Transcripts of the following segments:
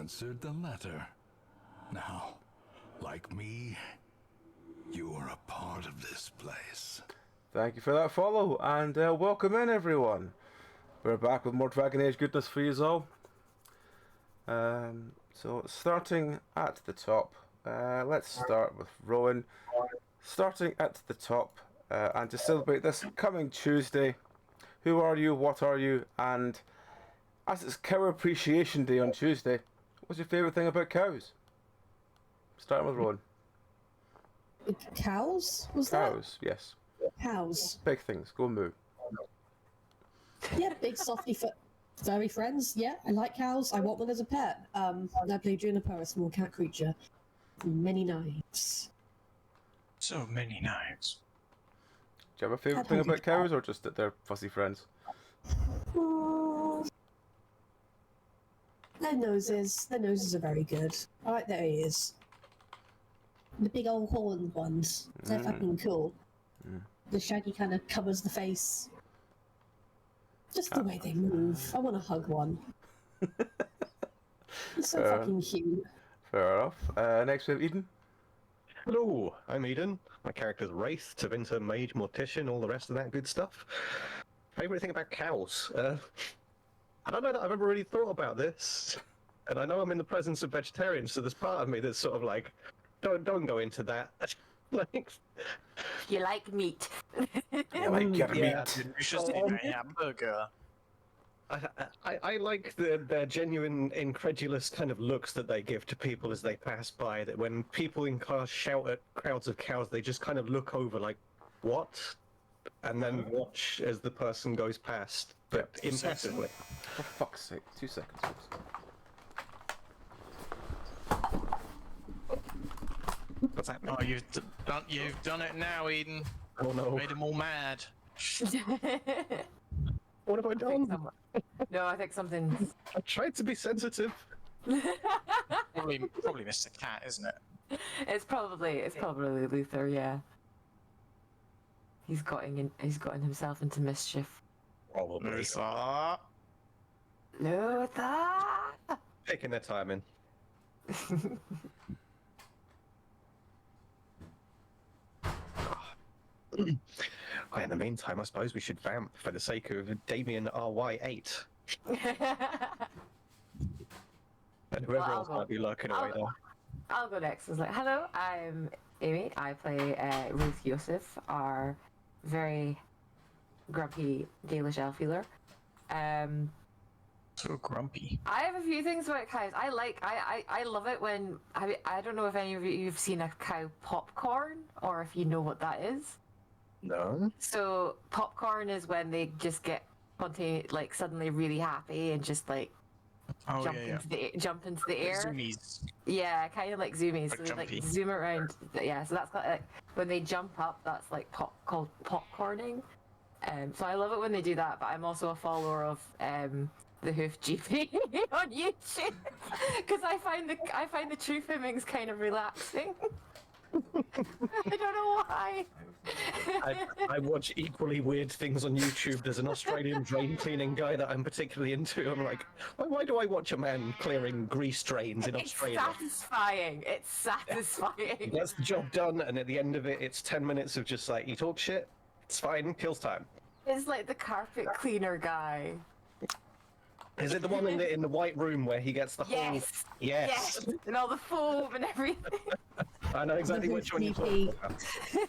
answered the letter. Now, like me, you are a part of this place. Thank you for that follow, and welcome in, everyone. We're back with more Dragon Age goodness for you all. So, starting at the top, let's start with Rowan. Starting at the top, and to celebrate this coming Tuesday, who are you, what are you, and as it's Cow Appreciation Day on Tuesday, what's your favourite thing about cows? Starting with Rowan. Cows? Was Cows, yes. Cows. Big things, go moo. Yeah, big softy furry friends. Yeah, I like cows. I want one as a pet. I play Juniper, a small cat creature. Many knives. So many knives. Do you have a favourite thing about cows, or just that they're fussy friends? Their noses are very good. I like their ears. The big old horned ones. They're fucking cool. The shaggy kind of covers the face. Just the way they move. I want to hug one. It's so fucking cute. Fair enough. Next we have Eden. Hello, I'm Eden. My character's Wraith, Tevinter, Mage, Mortician, all the rest of that good stuff. Favorite thing about cows? I don't know that I've ever really thought about this. And I know I'm in the presence of vegetarians, so there's part of me that's sort of like, don't go into that. Like, you like meat. You like your meat. You should say my hamburger. I like their genuine, incredulous kind of looks that they give to people as they pass by. That when people in cars shout at crowds of cows, they just kind of look over like, what? And then watch as the person goes past, but impassively. For fuck's sake, 2 seconds, folks. What's happening? Oh, you've done it now, Eden. Oh no. Made them all mad. What have I done? No, I think something. I tried to be sensitive. Probably Mr. Cat, isn't it? It's probably Luther. Yeah. He's gotten himself into mischief. Probably. Luther. Luther. Taking their time in. Well, in the meantime, I suppose we should vamp for the sake of Damien RY8. And whoever else might be lurking away there. I'll go next. I was like, hello, I'm Amy. I play Ruth Yosef, our very grumpy Gaelish elf healer. So grumpy. I have a few things about cows. I love it when I don't know if any of you've seen a cow popcorn or if you know what that is. No. So popcorn is when they just get suddenly really happy and just like jump into the air. Zoomies. Yeah, kind of like zoomies. Like so they like jumpy. zoom around. Yeah, so that's like when they jump up. That's like called popcorning. So I love it when they do that. But I'm also a follower of the Hoof GP on YouTube because I find the truth hymnings kind of relaxing. I don't know why. I watch equally weird things on YouTube. There's an Australian drain cleaning guy that I'm particularly into. I'm like, why do I watch a man clearing grease drains in Australia? It's satisfying. He gets the job done, and at the end of it, it's 10 minutes of just like, you talk shit, it's fine, kills time. It's like the carpet cleaner guy. Is it the one in the white room where he gets the whole... Yes! And all the foam and everything. I know exactly which one you're talking about.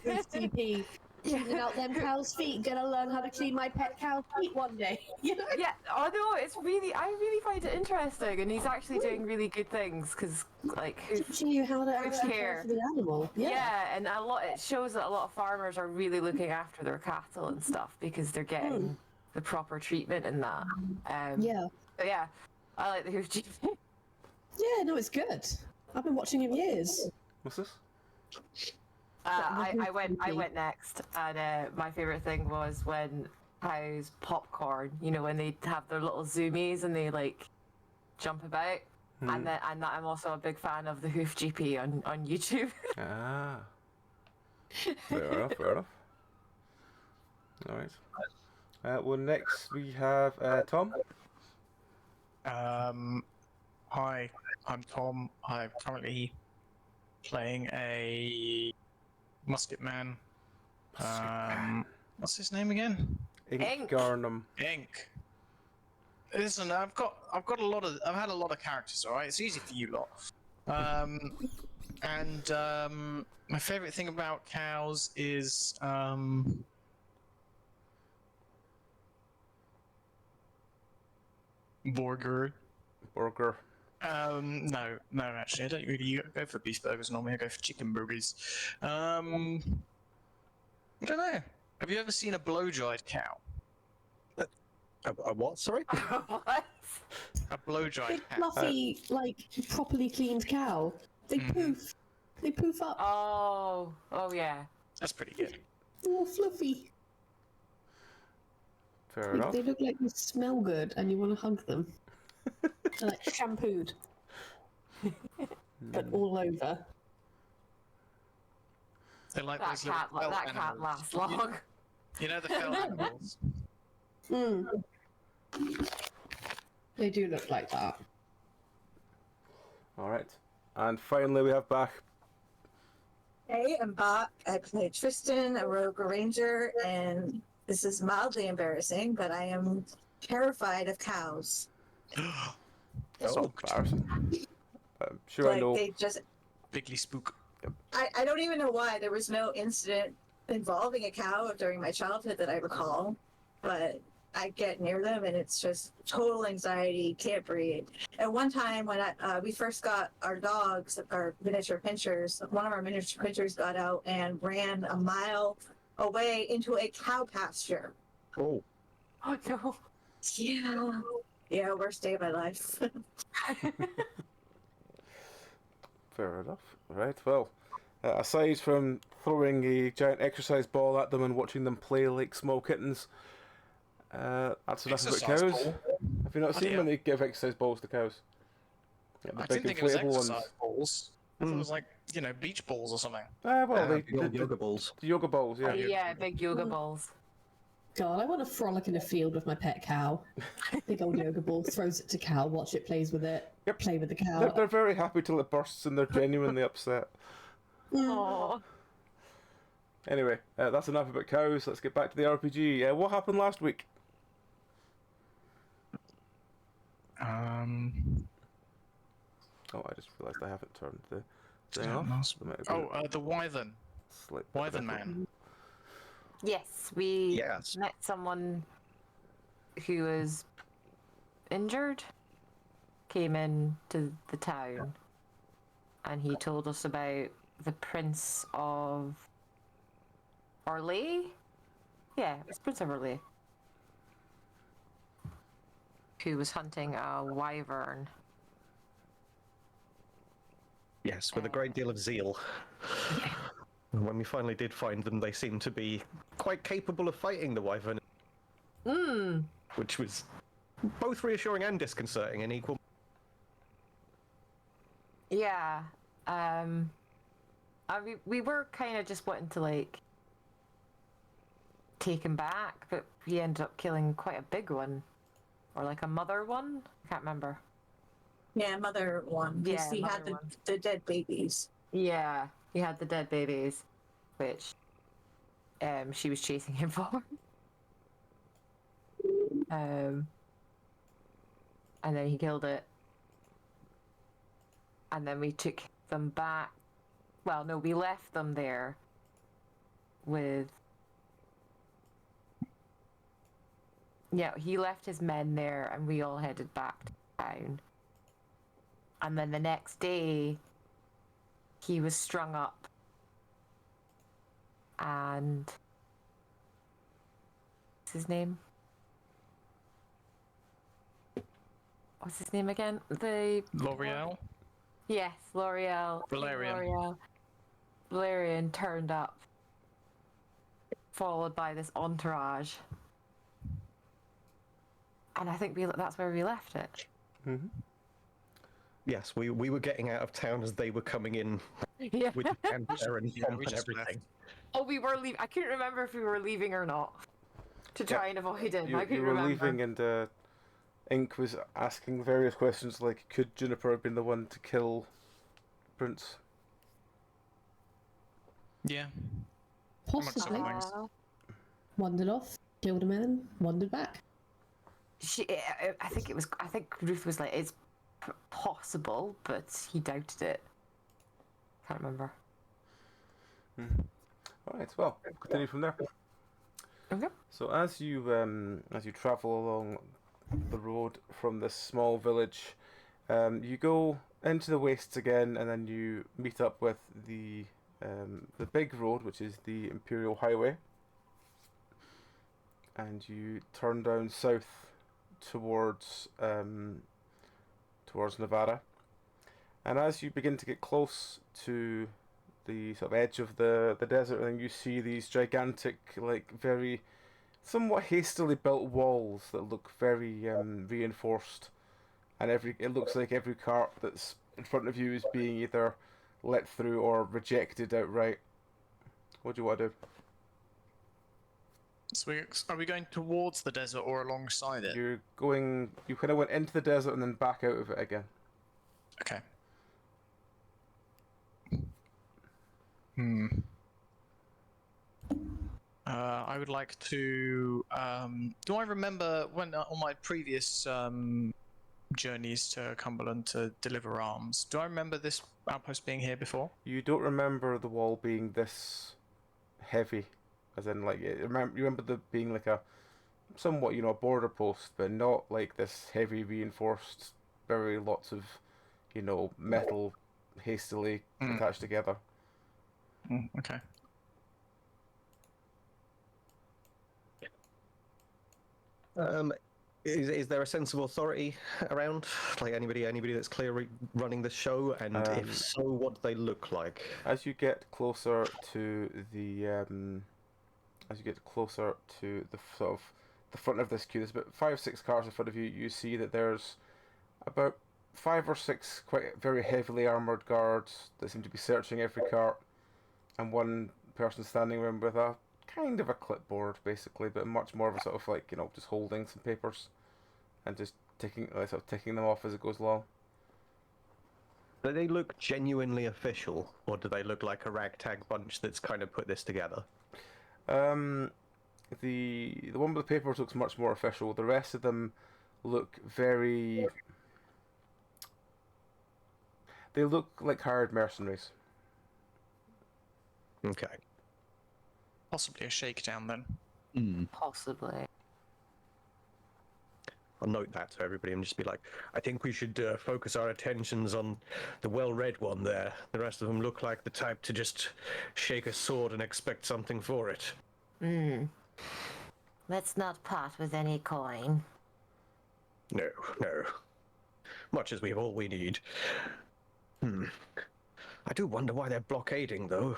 TP. Cleaning out them cow's feet. Gonna learn how to clean my pet cow's feet one day. You know? Yeah, although I really find it interesting, and he's actually doing really good things because, like, teaching you how to actually care for the animal. Yeah, and it shows that a lot of farmers are really looking after their cattle and stuff because they're getting the proper treatment and that. But yeah, I like the Hoof GP. Yeah, no, it's good. I've been watching him years. What's this? I went next, and my favorite thing was when cows popcorn. You know, when they have their little zoomies and they like jump about. And I'm also a big fan of the Hoof GP on YouTube. Ah. Fair enough, fair enough. Alright. Well, next we have Tom. Hi, I'm Tom. I'm currently playing a musket man. What's his name again? Ink Garnham. Ink. Listen, I've had a lot of characters. All right, it's easy for you lot. My favorite thing about cows is burger. Burger. No, actually, I don't really go for beef burgers normally. I go for chicken burgers. I don't know. Have you ever seen a blow-dried cow? A what? Sorry. What? A blow-dried Big cow. fluffy, like properly cleaned cow. They poof. They poof up. Oh yeah. That's pretty good. They're all fluffy. Fair Like, enough. they look like they smell good, and you want to hug them. They're like shampooed, but all over. They like That those little can't felt that can't animals. last long. You know the felt animals? Mm. They do look like that. All right. And finally, we have back. Hey, I'm Bach. I play Tristan, a rogue ranger, and this is mildly embarrassing, but I am terrified of cows. That's not embarrassing. I'm sure I Like, know. they just, Bigly spook. I don't even know why. There was no incident involving a cow during my childhood that I recall, but I get near them and it's just total anxiety, can't breathe. At one time when we first got our dogs, our miniature pinchers, one of our miniature pinchers got out and ran a mile away into a cow pasture. Oh. Oh no. Yeah, worst day of my life. Fair enough. Right. Well, aside from throwing a giant exercise ball at them and watching them play like small kittens, that's enough about Exercise cows. ball? Have you not seen when they give exercise balls to cows? Yeah, the I big didn't think it was inflatable exercise ones. balls. I thought it was like, beach balls or something. Well, The old yoga balls. the yoga balls, yeah. Yeah, big yoga balls. God, I want to frolic in a field with my pet cow. Big old yoga ball, throws it to cow, watch it, plays with it, Yep. play with the cow. They're very happy till it bursts and they're genuinely upset. Oh. Anyway, that's enough about cows. Let's get back to the RPG. What happened last week? I Oh, I just realised I haven't turned the thing don't off. know. There might have been the wyvern. a slight bit of Wyvern echo. man. Yes, we Yes. met someone who was injured, came in to the town, and he told us about the Prince of Orlais? Yeah, it's Prince of Orlais. Who was hunting a wyvern. Yes, with a great deal of zeal. And when we finally did find them, they seemed to be quite capable of fighting the wyvern, which was both reassuring and disconcerting in equal. Yeah. We were kind of just wanting to like take him back, but he ended up killing quite a big one, or like a mother one. I can't remember. Yeah, mother one. Yeah, He had mother one. the dead babies. Yeah, he had the dead babies, which she was chasing him for. And then he killed it. And then we took them back. Well, no, we left them there with... Yeah, he left his men there and we all headed back to town. And then the next day, he was strung up. And... What's his name? What's his name again? L'Oreal. Yes, L'Oreal. Valerian. Valerian turned up, followed by this entourage. And I think that's where we left it. Mm-hmm. Yes, we were getting out of town as they were coming in Yeah. with the fanfare and Yeah, pomp we and just everything. Oh, we were leaving. I couldn't remember if we were leaving or not. To try and avoid him. I couldn't You were remember. leaving and Ink was asking various questions like, could Juniper have been the one to kill Prince? Yeah. Amongst Possibly. other things. Wandered off, killed a man, wandered back. I think Ruth was like, it's possible, but he doubted it. Can't remember. Alright, well, continue from there. Okay. So as you travel along the road from this small village, you go into the wastes again, and then you meet up with the big road, which is the Imperial Highway, and you turn down south towards Nevada. And as you begin to get close to the sort of edge of the desert, and you see these gigantic, like very somewhat hastily built walls that look very reinforced, and it looks like every cart that's in front of you is being either let through or rejected outright. What do you want to do? So are we going towards the desert or alongside it? You kind of went into the desert and then back out of it again. Okay. I would like to. Do I remember when on my previous journeys to Cumberland to deliver arms? Do I remember this outpost being here before? You don't remember the wall being this heavy, as in like you remember the being like a somewhat a border post, but not like this heavy reinforced, very lots of metal hastily attached together. Okay. Is there a sense of authority around? Like anybody that's clearly running the show, and if so, what do they look like? As you get closer to the sort of the front of this queue, there's about 5-6 cars in front of you. You see that there's about 5 or 6 quite very heavily armored guards that seem to be searching every cart, and one person standing around with a kind of a clipboard, basically, but much more of a sort of like just holding some papers and just ticking them off as it goes along. Do they look genuinely official, or do they look like a ragtag bunch that's kind of put this together? The one with the papers looks much more official. The rest of them look very. They look like hired mercenaries. Okay. Possibly a shakedown then. Possibly. I'll note that to everybody and just be like, I think we should focus our attentions on the well-read one there. The rest of them look like the type to just shake a sword and expect something for it. Let's not part with any coin. No. Much as we've all we need. I do wonder why they're blockading, though.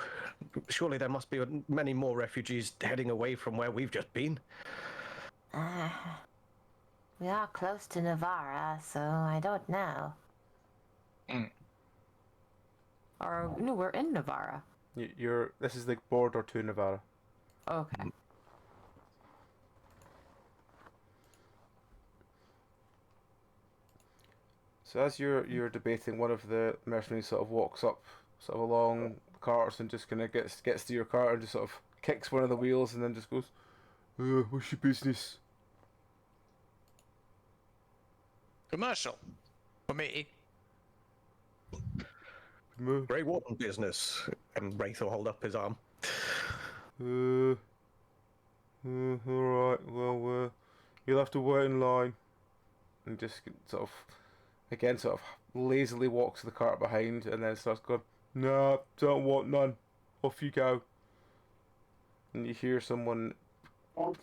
Surely there must be many more refugees heading away from where we've just been. We are close to Navarra, so I don't know. Or, no, we're in Navarra. This is the border to Nevada. Okay. So as you're debating, one of the mercenaries sort of walks up sort of along the carts and just kind of gets to your cart and just sort of kicks one of the wheels and then just goes, what's your business? Commercial. For me. Grey Warden business. And Wraith will hold up his arm. Alright, well, you'll have to wait in line. And just sort of lazily walks the cart behind and then starts going, nah, don't want none. Off you go. And you hear someone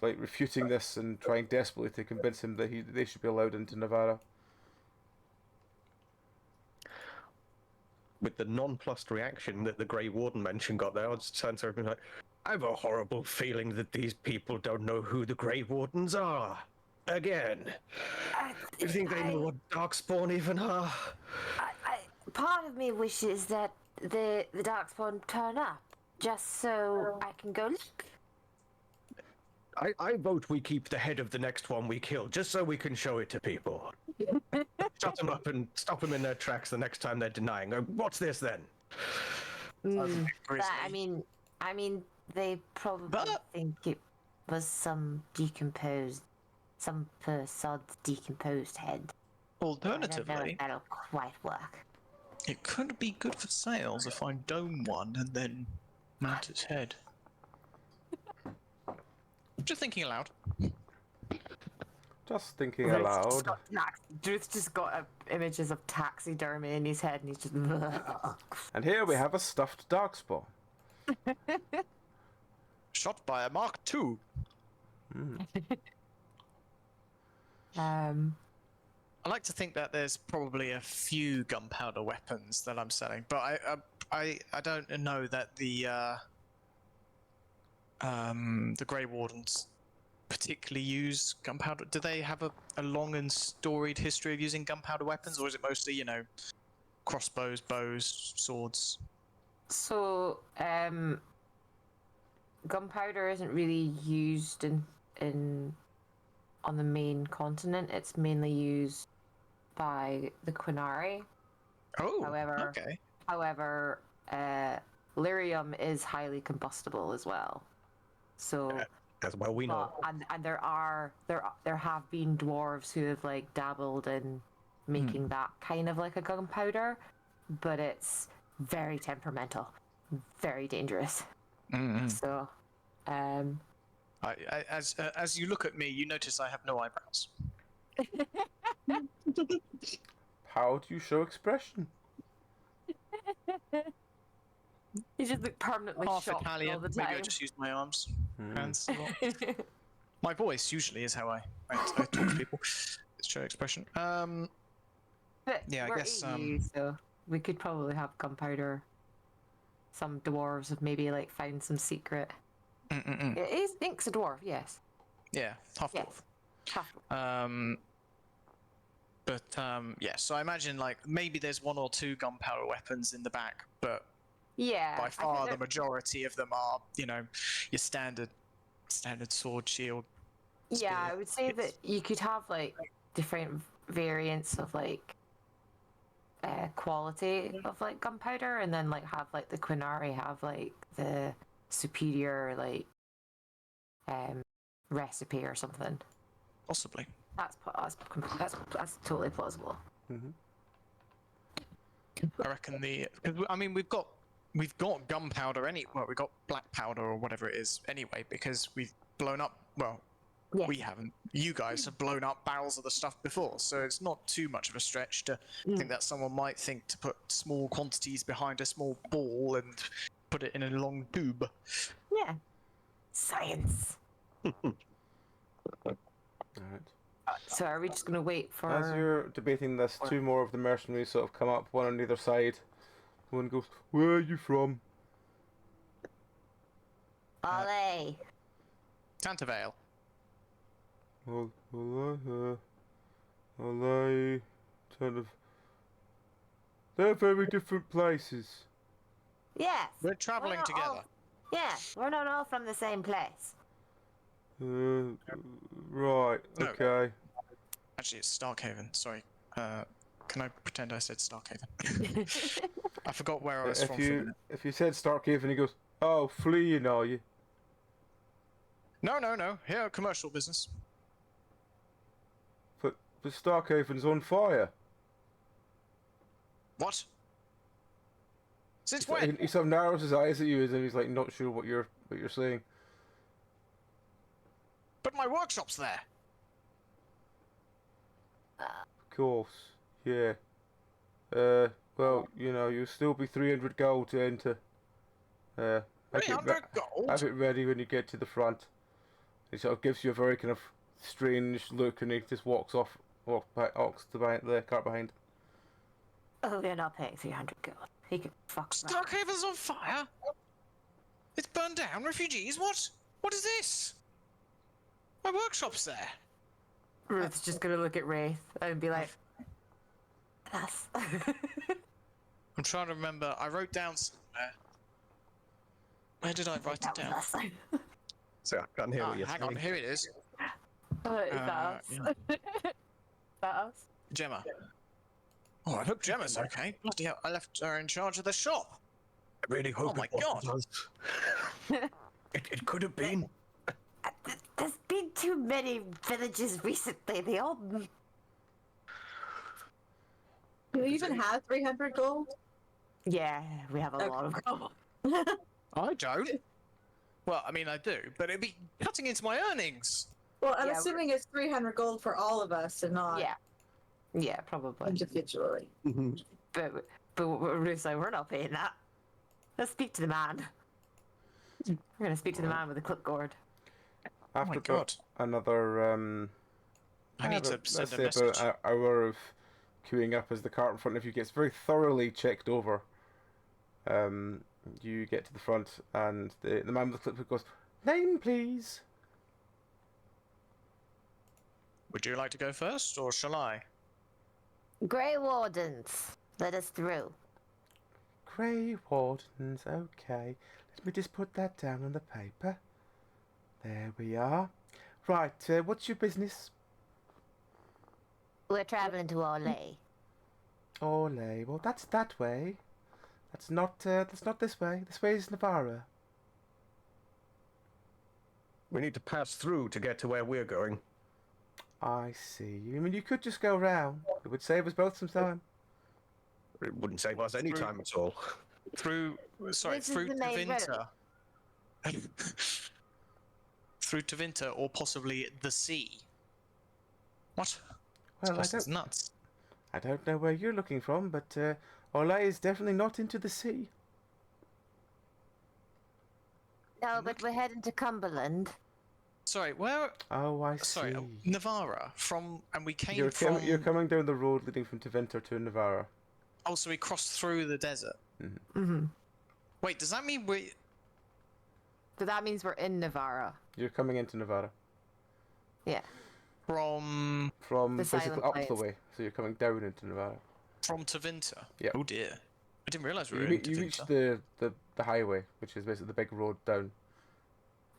like refuting this and trying desperately to convince him that they should be allowed into Nevada. With the nonplussed reaction that the Grey Warden mentioned got there, I'd just turn to everyone like, I have a horrible feeling that these people don't know who the Grey Wardens are. Again. Do you think they know what Darkspawn even are? Part of me wishes that the Darkspawn turn up, just so I can go look. I vote we keep the head of the next one we kill, just so we can show it to people. Shut them up and stop them in their tracks the next time they're denying. What's this then? That, I mean, they probably think it was some Persad's decomposed head. I don't know Alternatively, if that'll quite work. it could be good for sales if I dome one and then mount its head. Just thinking aloud. Just thinking aloud. Druth's just got images of taxidermy in his head, and he's just. And here we have a stuffed darkspawn. Shot by a Mark II. I like to think that there's probably a few gunpowder weapons that I'm selling, but I don't know that the Grey Wardens particularly use gunpowder. Do they have a long and storied history of using gunpowder weapons, or is it mostly, you know, crossbows, bows, swords? So, gunpowder isn't really used on the main continent. It's mainly used by the Quinari. Oh, However, okay. However, lyrium is highly combustible as well. So As well we know. and there have been dwarves who have like dabbled in making that kind of like a gunpowder, but it's very temperamental, very dangerous. So, as you look at me, you notice I have no eyebrows. How do you show expression? you just look permanently Half shocked Italian. all the Maybe time. I just use my arms, hands. As well. My voice usually is how I talk to people. Show expression. But Yeah, I we're guess, EU, so we could probably have gunpowder. Some dwarves have maybe like found some secret. Ink's a dwarf, yes. Yeah, half Yes. dwarf. Half dwarf. Yeah, so I imagine like maybe there's one or two gunpowder weapons in the back, but Yeah. by I think far the that- majority of them are, you know, your standard sword, shield. Yeah, spear. I would say that you could have like different variants of like quality of like gunpowder, and then like have like the Quinari have like the superior like recipe or something. Possibly. That's totally plausible. I reckon we've got gunpowder we've got black powder or whatever it is anyway, because we've blown up, well, Yeah. we haven't. You guys have blown up barrels of the stuff before, so it's not too much of a stretch to think that someone might think to put small quantities behind a small ball and put it in a long tube. Yeah. Science. Alright. So are we just gonna wait for? As you're debating this, two more of the mercenaries sort of come up, one on either side. One goes, "Where are you from?" Ollie. Tantavale. Well, I kind of. They're very different places. Yes. We're travelling not all- together. Yeah, we're not all from the same place. Right, No. okay. Actually, it's Starkhaven. Sorry. Can I pretend I said Starkhaven? I forgot where I was from for a minute. If you said Starkhaven, he goes, "Oh, fleeing, are you?" No. Here, commercial business. But Starkhaven's on fire. What? Since when? He sort of narrows his eyes at you as if he's like not sure what you're saying. But my workshop's there. Of course, yeah. Well, you know, you'll still be 300 gold to enter. Have 300 gold? have it ready when you get to the front. He sort of gives you a very kind of strange look, and he just walks to the cart behind. Oh, we're not paying 300 gold. He could fuck that. Starkhaven's on fire? It's burned down? Refugees? What? What is this? My workshop's there. Ruth's just gonna look at Wraith and be like, "That's." I'm trying to remember. I wrote down somewhere. Where did I write it down? So I can't hear what you're hang saying. on, here it is. Is that us? yeah. Is that us? Gemma. Oh, I hope Gemma's okay. Bloody hell, I left her in charge of the shop. I really hope Oh my it wasn't us. It could have been. There's been too many villages recently. They all. Do you even have 300 gold? Yeah, we have a Okay. lot of gold. I don't. Well, I mean, I do, but it'd be cutting into my earnings. Well, I'm Yeah, assuming it's 300 gold for all of us and not Yeah. Yeah, probably. individually. But Russo, we're not paying that. Let's speak to the man. We're gonna speak to the man with the clipboard. After God. another I need to let's send a say message. about an hour of queuing up as the cart in front of you gets very thoroughly checked over. You get to the front, and the man with the clipboard goes, "Name, please." Would you like to go first, or shall I? Grey Wardens, let us through. Grey Wardens, okay. Let me just put that down on the paper. There we are. Right, what's your business? We're traveling to Orlais. Ole, well that's that way. That's not this way. This way is Navarra. We need to pass through to get to where we're going. I see. I mean, you could just go round. It would save us both some time. It wouldn't save us any time at all. Through, sorry, This is through the main Tavinta. Through Tavinta, or possibly the sea. What? Well, This person's nuts. I don't know where you're looking from, but Ole is definitely not into the sea. No, but we're heading to Cumberland. Sorry, where? Oh, I see. Sorry, Navarra. From, and we came You're, from. you're coming down the road leading from Tavinta to Navarra. Oh, so we crossed through the desert. Mm-hmm. Wait, does that mean we? So that means we're in Navarra. You're coming into Navarra. Yeah. From From The basically silent up the place. way. So you're coming down into Navarra. Tavinta. Yeah. Oh dear. I didn't realise we were You, in you reach Tavinta. the highway, which is basically the big road down.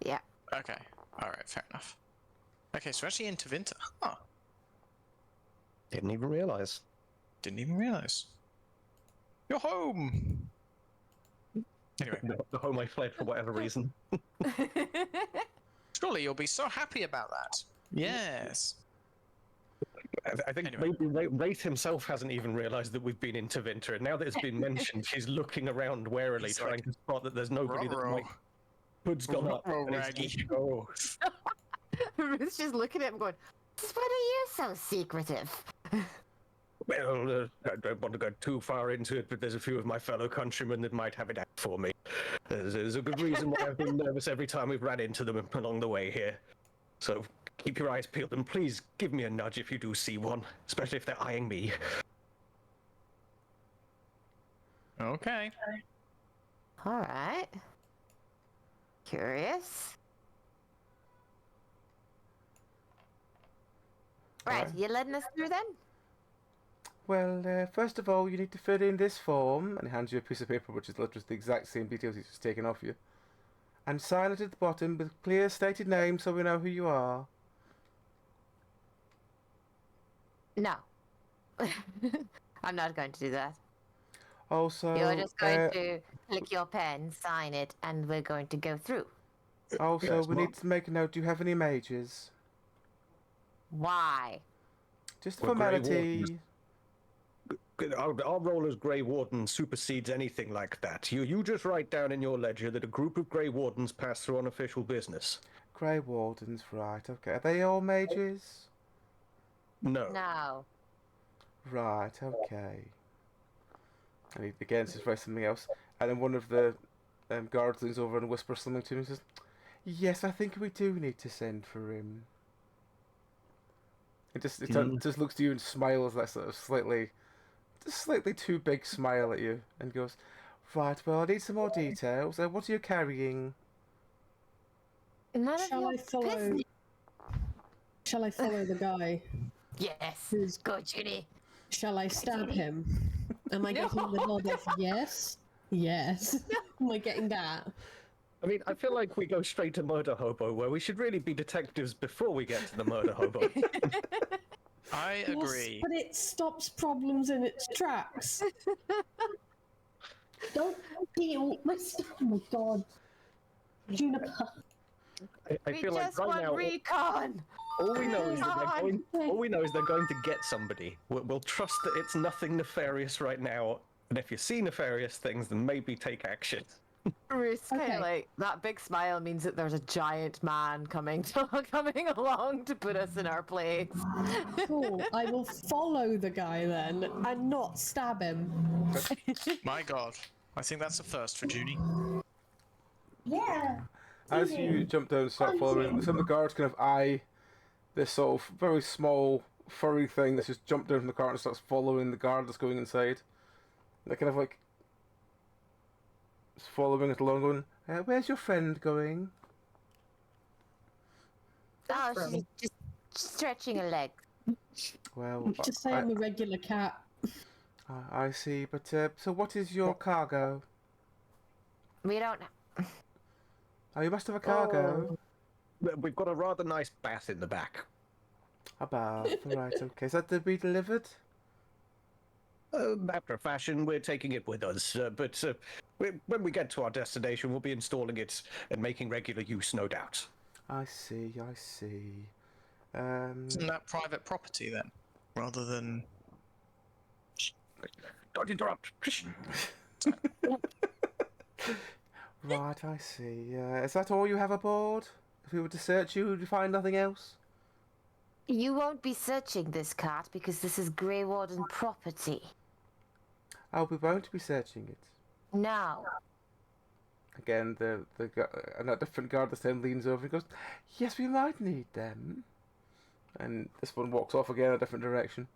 Yeah. Okay. All right. Fair enough. Okay, so we're actually in Tavinta. Huh. Didn't even realise. Didn't even realise. You're home. Anyway, The home I fled for whatever reason. surely you'll be so happy about that. Yes. I think Anyway. maybe Wraith himself hasn't even realised that we've been in Tavinta, and now that it's been mentioned, he's looking around warily, He's trying like, to spot that there's nobody that "Ruh-roh. might. Hood's gone up. Ruh-roh, and he's Raggy." like, oh. Ruth's just looking at him going, What are you so secretive? Well, I don't want to go too far into it, but there's a few of my fellow countrymen that might have it out for me. There's a good reason why I've been nervous every time we've ran into them along the way here. So keep your eyes peeled, and please give me a nudge if you do see one, especially if they're eyeing me. Okay. All right. Curious. Right, Alright. you letting us through then? Well, first of all, you need to fill in this form, and he hands you a piece of paper which is literally the exact same details he's just taken off you. And sign it at the bottom with clear stated name so we know who you are. No. I'm not going to do that. Also, You're just going to click your pen, sign it, and we're going to go through. also, Yes, we need to make a note. Do you have any mages? Why? Just a We're Grey formality. Wardens. Our role as Grey Warden supersedes anything like that. You just write down in your ledger that a group of Grey Wardens pass through on official business. Grey Wardens, right, okay. Are they all mages? No. No. Right, okay. And he again says try something else. And then one of the guards leans over and whispers something to him and says, "Yes, I think we do need to send for him." It just looks to you and smiles that sort of slightly too big smile at you and goes, "Right, well, I need some more details. What are you carrying?" None of Shall your I follow? business. Shall I follow the guy? Yes. Who's- Go, Judy. Shall I stab him? Am I getting the nod of yes? Yes. Am I getting that? I mean, I feel like we go straight to murder hobo, where we should really be detectives before we get to the murder hobo. I Yes, agree. but it stops problems in its tracks. Don't peel. Oh my god. Juniper. I We feel like just right want now, recon. all we know is that they're Recon. going. All we know is they're going to get somebody. We'll trust that it's nothing nefarious right now, and if you see nefarious things, then maybe take action. Ruth's kind Okay. of like that big smile means that there's a giant man coming along to put us in our place. Cool. I will follow the guy then and not stab him. My God, I think that's a first for Judy. Yeah. As you jump down and start following, some of the guards kind of eye this sort of very small furry thing that's just jumped down from the cart and starts following the guard that's going inside. They're kind of like just following it along, going, "Where's your friend going?" Oh, she's just stretching her leg. Well, Just say I'm a regular cat. I see. But so, what is your cargo? We don't. Oh, you must have a cargo. We've got a rather nice bath in the back. A bath. Right. Okay. Is that to be delivered? After a fashion, we're taking it with us, but when we get to our destination, we'll be installing it and making regular use, no doubt. I see. I see. Isn't that private property then, rather than? Don't interrupt. Right. I see. Is that all you have aboard? If we were to search you, would you find nothing else? You won't be searching this cart because this is Grey Warden property. Oh, we won't be searching it. No. Again, and a different guard this time leans over and goes, "Yes, we might need them." And this one walks off again a different direction.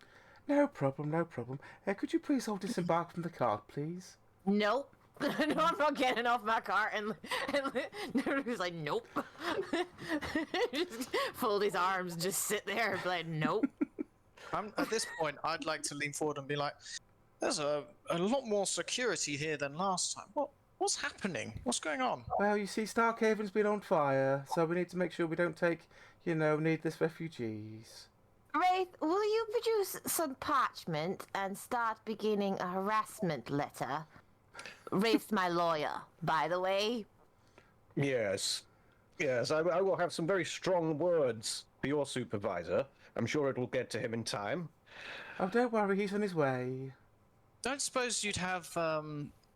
No problem, no problem. Could you please all disembark from the cart, please? Nope. No, I'm not getting off my cart. And Naruto's like, nope. Just fold his arms and just sit there and be like, nope. At this point, I'd like to lean forward and be like, "There's a lot more security here than last time. What's happening? What's going on?" Well, you see, Starkhaven's been on fire, so we need to make sure we don't take, needless refugees. Wraith, will you produce some parchment and start beginning a harassment letter? Wraith's my lawyer, by the way. Yes, I will have some very strong words for your supervisor. I'm sure it will get to him in time. Oh, don't worry, he's on his way. Don't suppose you'd have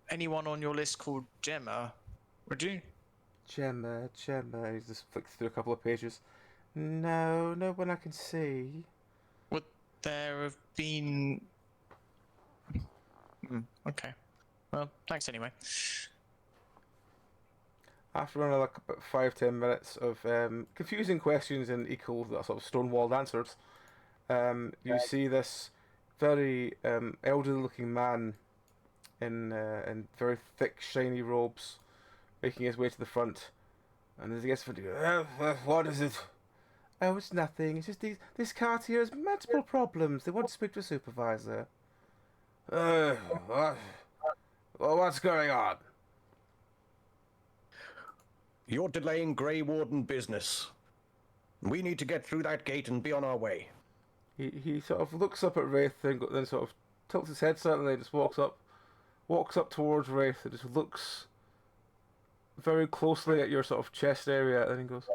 anyone on your list called Gemma, would you? Gemma, he just flicks through a couple of pages. No one I can see. Would there have been? Okay. Well, thanks anyway. After another about 5-10 minutes of confusing questions and equal sort of stonewalled answers, you see this very elderly-looking man in very thick, shiny robes, making his way to the front. And as he gets to the front, what is it? Oh, it's nothing. It's just this cart here has multiple problems. They want to speak to a supervisor. What's going on? You're delaying Grey Warden business. We need to get through that gate and be on our way. He sort of looks up at Wraith and then sort of tilts his head slightly and just walks up towards Wraith and just looks very closely at your sort of chest area and he goes,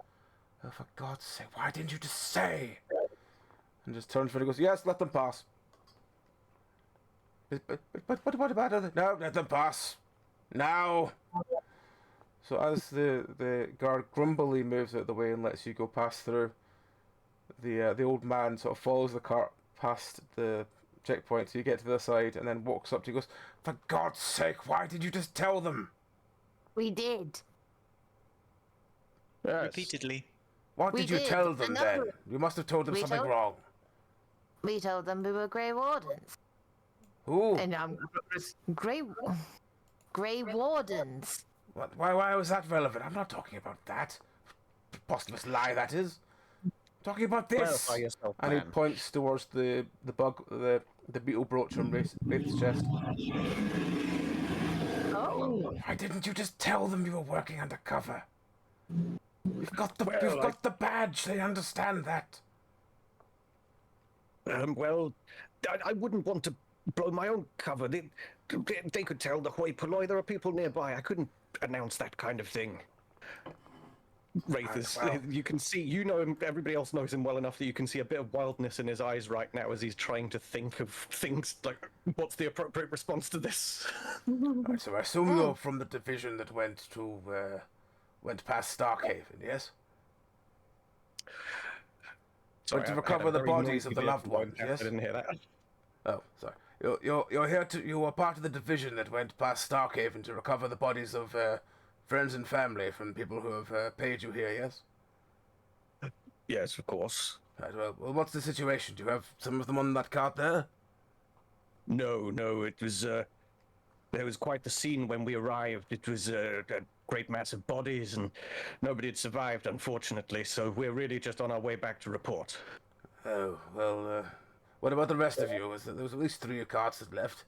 "Oh, for God's sake, why didn't you just say?" And just turns around and goes, "Yes, let them pass." But what about other? No, let them pass. Now. So as the guard grumbly moves out of the way and lets you go past through, the old man sort of follows the cart past the checkpoint so you get to the side and then walks up to you and goes, "For God's sake, why did you just tell them?" We did. Yes. Repeatedly. What We did you did, tell them and then? You must have told them We something told- wrong. We told them we were Grey Wardens. Ooh, And Grey Wardens. why was that relevant? I'm not talking about that. Preposterous lie, that is. I'm talking about this. Clarify yourself, And he man. points towards the beetle brooch on Wraith's chest. Oh. Why didn't you just tell them you were working undercover? You've got the Well, you've got the badge. They understand that. Well, I wouldn't want to blow my own cover. They could tell the hoi polloi there are people nearby. I couldn't announce that kind of thing. Wraith is, well. you can see, you know him, everybody else knows him well enough that you can see a bit of wildness in his eyes right now as he's trying to think of things like, what's the appropriate response to this? Right, so I assume you're from the division that went past Starkhaven, yes? Sorry, to I had a recover the very bodies noisy of the bit loved of my ones, chat, yes? I didn't hear that. Oh, sorry. You're here to. You were part of the division that went past Starkhaven to recover the bodies of friends and family from people who have paid you here, yes? Yes, of course. Right, well, what's the situation? Do you have some of them on that cart there? No, it was, there was quite the scene when we arrived. It was a great mass of bodies and nobody had survived, unfortunately, so we're really just on our way back to report. Oh, well, what about the rest of you? There was at least 3 carts that left.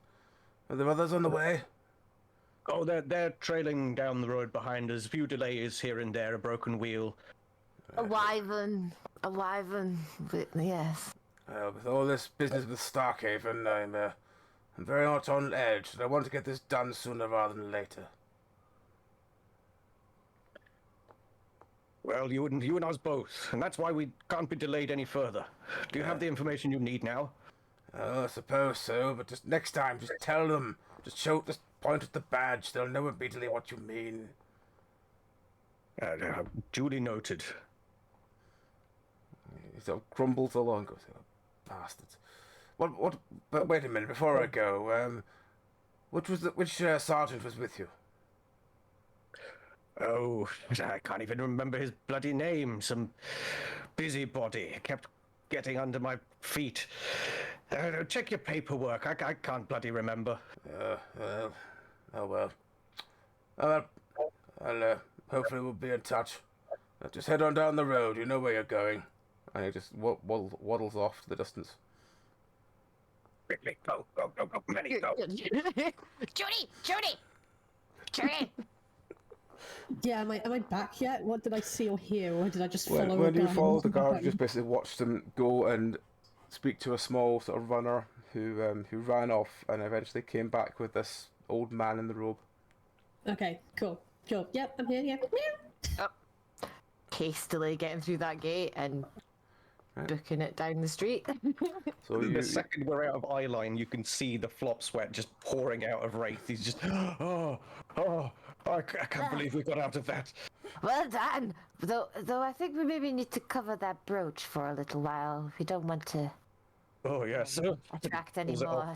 Are there others on the way? Oh, they're trailing down the road behind us. A few delays here and there, a broken wheel. A wyvern. Yes. With all this business with Starkhaven, I'm very much on edge, and I want to get this done sooner rather than later. Well, you and us both, and that's why we can't be delayed any further. Do you have the information you need now? Oh, I suppose so, but just next time, just tell them. Just point at the badge. They'll know immediately what you mean. Duly noted. He sort of grumbles along, goes, oh, bastards. What, but wait a minute, before I go, which sergeant was with you? Oh, I can't even remember his bloody name. Some busybody kept getting under my feet. Check your paperwork. I can't bloody remember. Well. I'll hopefully we'll be in touch. Just head on down the road. You know where you're going. And he just waddles off to the distance. Quickly, go, Manny, go. Judy! Yeah, am I back yet? What did I see or hear, or did I just follow? When a you guy follow the walking guard, back you just basically watched them go and speak to a small sort of runner who ran off and eventually came back with this old man in the robe. Okay, cool. Yep, I'm here. Yep. Hastily getting through that gate and booking it down the street. So The second we're out of eye line, you can see the flop sweat just pouring out of Wraith. He's just, I can't believe we got out of that. Well done. Though I think we maybe need to cover that brooch for a little while. We don't want to Oh, yes. attract any more.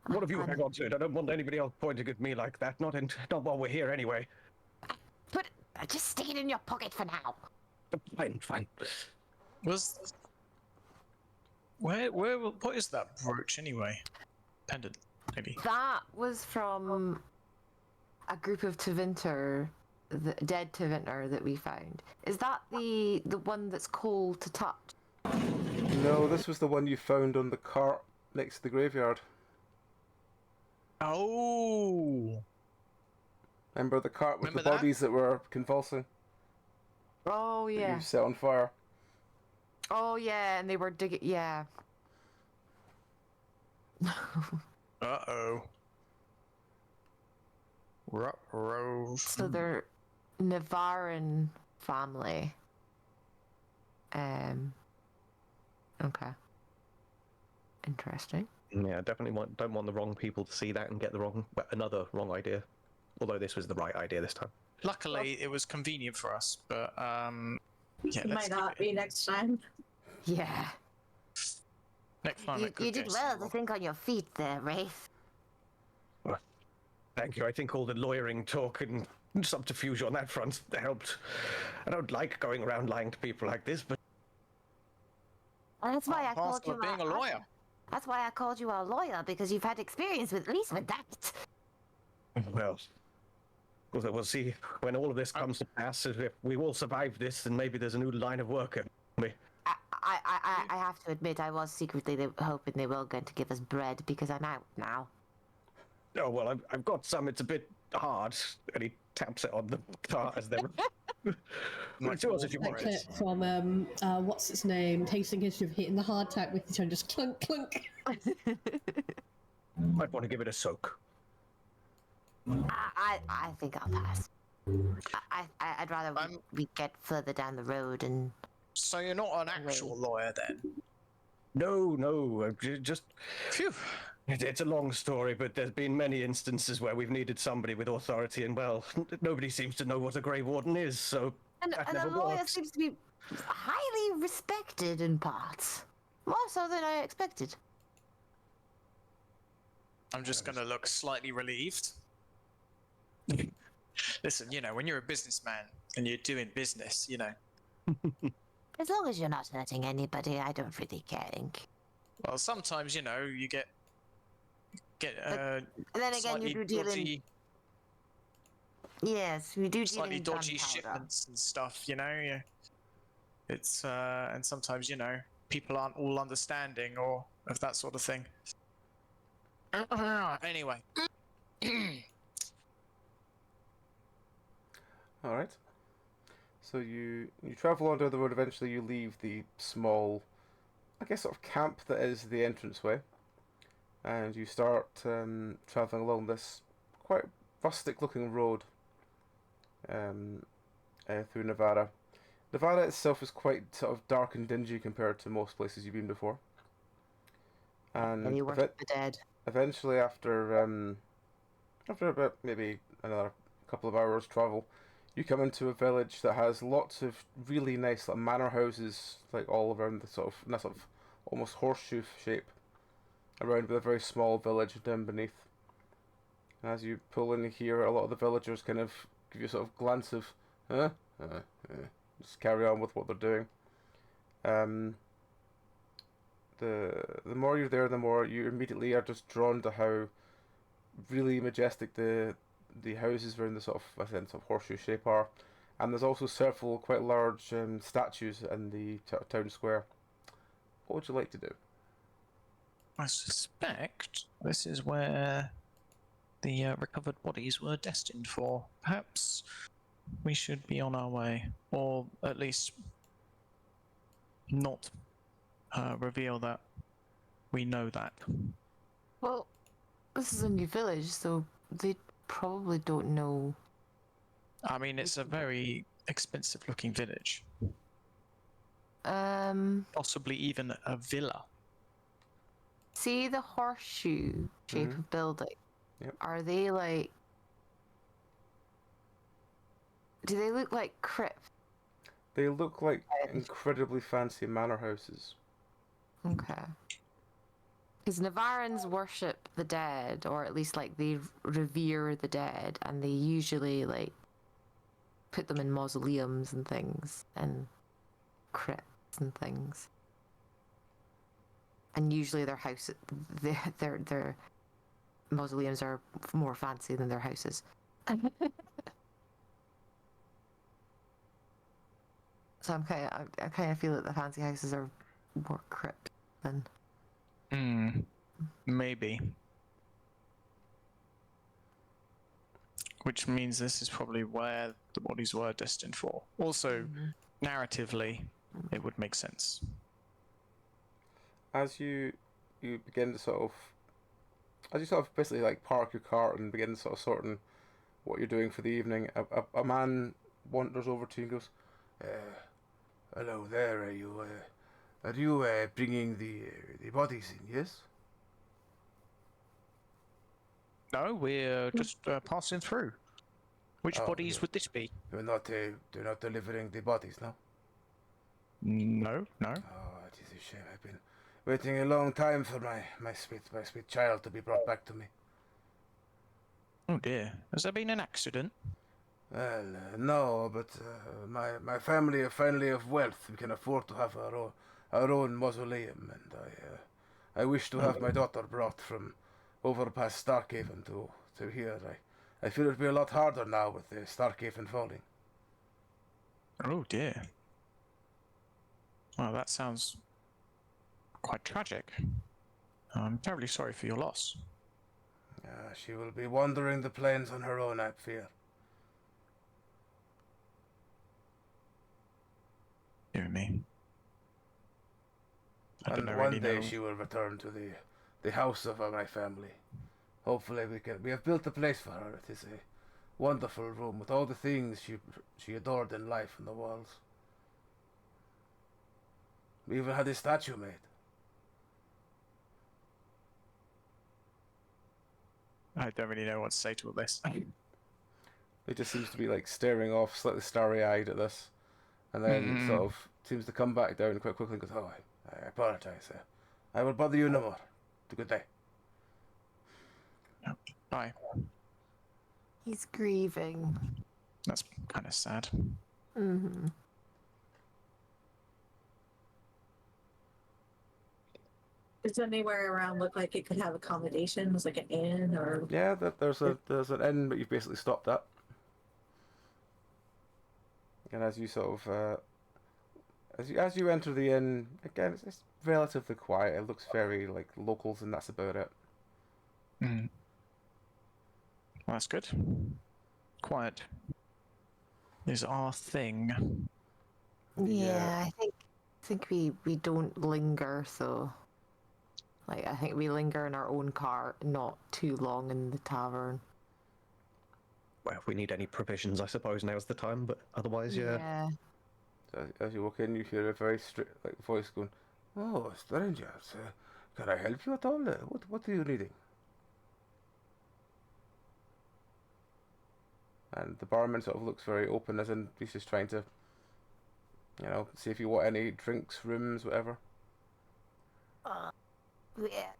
What have you hang on to it? I don't want anybody else pointing at me like that. Not while we're here, anyway. Just stick it in your pocket for now. Fine. What is that brooch anyway? Pendant, maybe. That was from a group of Tevinter, the dead Tevinter that we found. Is that the one that's cold to touch? No, this was the one you found on the cart next to the graveyard. Oh. Remember the cart with Remember the that? bodies that were convulsing? Oh That yeah. you set on fire. Oh yeah, and they were digging. Yeah. Uh-oh. Ruh-roh. So they're Navarin family. Okay. Interesting. Yeah, definitely don't want the wrong people to see that and get another wrong idea. Although this was the right idea this time. Luckily, it was convenient for us, but yeah. It let's might keep not it. be next time. Yeah. Next time. You did well to think on your feet there, Wraith. Thank you. I think all the lawyering talk and subterfuge on that front helped. I don't like going around lying to people like this, but And that's why I called you being a lawyer. That's why I called you a lawyer, because you've had experience with, at least with that. well, we'll see when all of this comes to pass. If we all survive this, then maybe there's a new line of work. I have to admit, I was secretly hoping they were going to give us bread, because I'm out now. Oh, well, I've got some. It's a bit hard. And he taps it on the guitar as they're... It's yours if you That want clip it. from what's its name? Tasting History of hitting the hardtack with your tongue, just clunk clunk. Might want to give it a soak. I think I'll pass. I'd rather we get further down the road and. So you're not an actual lawyer then? No, just... Phew. It's a long story, but there's been many instances where we've needed somebody with authority, and, well, nobody seems to know what a Grey Warden is, so that And never a lawyer works. seems to be highly respected in parts. More so than I expected. I'm just going to look slightly relieved. Listen, you know, when you're a businessman and you're doing business, you know. As long as you're not hurting anybody, I don't really care. Well, sometimes, you know, you get And then again, slightly you do deal in. dodgy, Yes, we do deal slightly in dodgy gunpowder. shipments and stuff, you know. Yeah. It's and sometimes, you know, people aren't all understanding or of that sort of thing. Anyway. All right. So you travel on down the road. Eventually, you leave the small, I guess, sort of camp that is the entranceway, and you start traveling along this quite rustic-looking road through Nevada. Nevada itself is quite sort of dark and dingy compared to most places you've been before. And You worship the dead. eventually, after about maybe another couple of hours travel, you come into a village that has lots of really nice like manor houses, like all around the sort of almost horseshoe shape, around with a very small village down beneath. And as you pull in here, a lot of the villagers kind of give you a sort of glance of, just carry on with what they're doing. The more you're there, the more you immediately are just drawn to how really majestic the houses around the sort of horseshoe shape are, and there's also several quite large statues in the town square. What would you like to do? I suspect this is where the recovered bodies were destined for. Perhaps we should be on our way, or at least not reveal that we know that. Well, this is a new village, so they probably don't know. I mean, it's a very expensive-looking village. Possibly even a villa. See the horseshoe shape of building? Yep. Are they like... Do they look like crypts? They look like incredibly fancy manor houses. Okay. Because Navarans worship the dead, or at least like they revere the dead, and they usually like put them in mausoleums and things, and crypts and things. And usually their house, their mausoleums are more fancy than their houses. So I kind of feel that the fancy houses are more crypt than. Maybe. Which means this is probably where the bodies were destined for. Also, narratively, it would make sense. As you begin to basically like park your cart and begin sort of sorting what you're doing for the evening, a man wanders over to you and goes, "Hello there. Are you bringing the bodies in? Yes." No, we're just passing through. Which bodies would this be? You're not delivering the bodies, no? No. Oh, it is a shame. I've been waiting a long time for my sweet child to be brought back to me. Oh dear. Has there been an accident? Well, no, but my family are finally of wealth. We can afford to have our own mausoleum, and I wish to have my daughter brought from over past Starkhaven to here. I feel it'd be a lot harder now with the Starkhaven falling. Oh dear. Well, that sounds quite tragic. I'm terribly sorry for your loss. She will be wandering the plains on her own, I fear. Dear me. I don't And really one day know. she will return to the house of my family. Hopefully we have built a place for her. It is a wonderful room with all the things she adored in life on the walls. We even had a statue made. I don't really know what to say to all this. It just seems to be like staring off, slightly starry-eyed at this, and then sort of seems to come back down quite quickly and goes, "Oh, I apologize. I will bother you no more. Have a good day." Bye. He's grieving. That's kind of sad. Mm-hmm. Does anywhere around look like it could have accommodations, like an inn or? Yeah, there's an inn, but you've basically stopped at. And as you sort of as you enter the inn, again, it's relatively quiet. It looks very like locals, and that's about it. Mm. Well, that's good. Quiet is our thing. Yeah, I think we don't linger, so like I think we linger in our own car, not too long in the tavern. Well, if we need any provisions, I suppose now's the time. But otherwise, yeah. Yeah. So as you walk in, you hear a very strict like voice going, "Oh, strangers, can I help you at all? What are you needing?" And the barman sort of looks very open, as in he's just trying to, see if you want any drinks, rooms, whatever.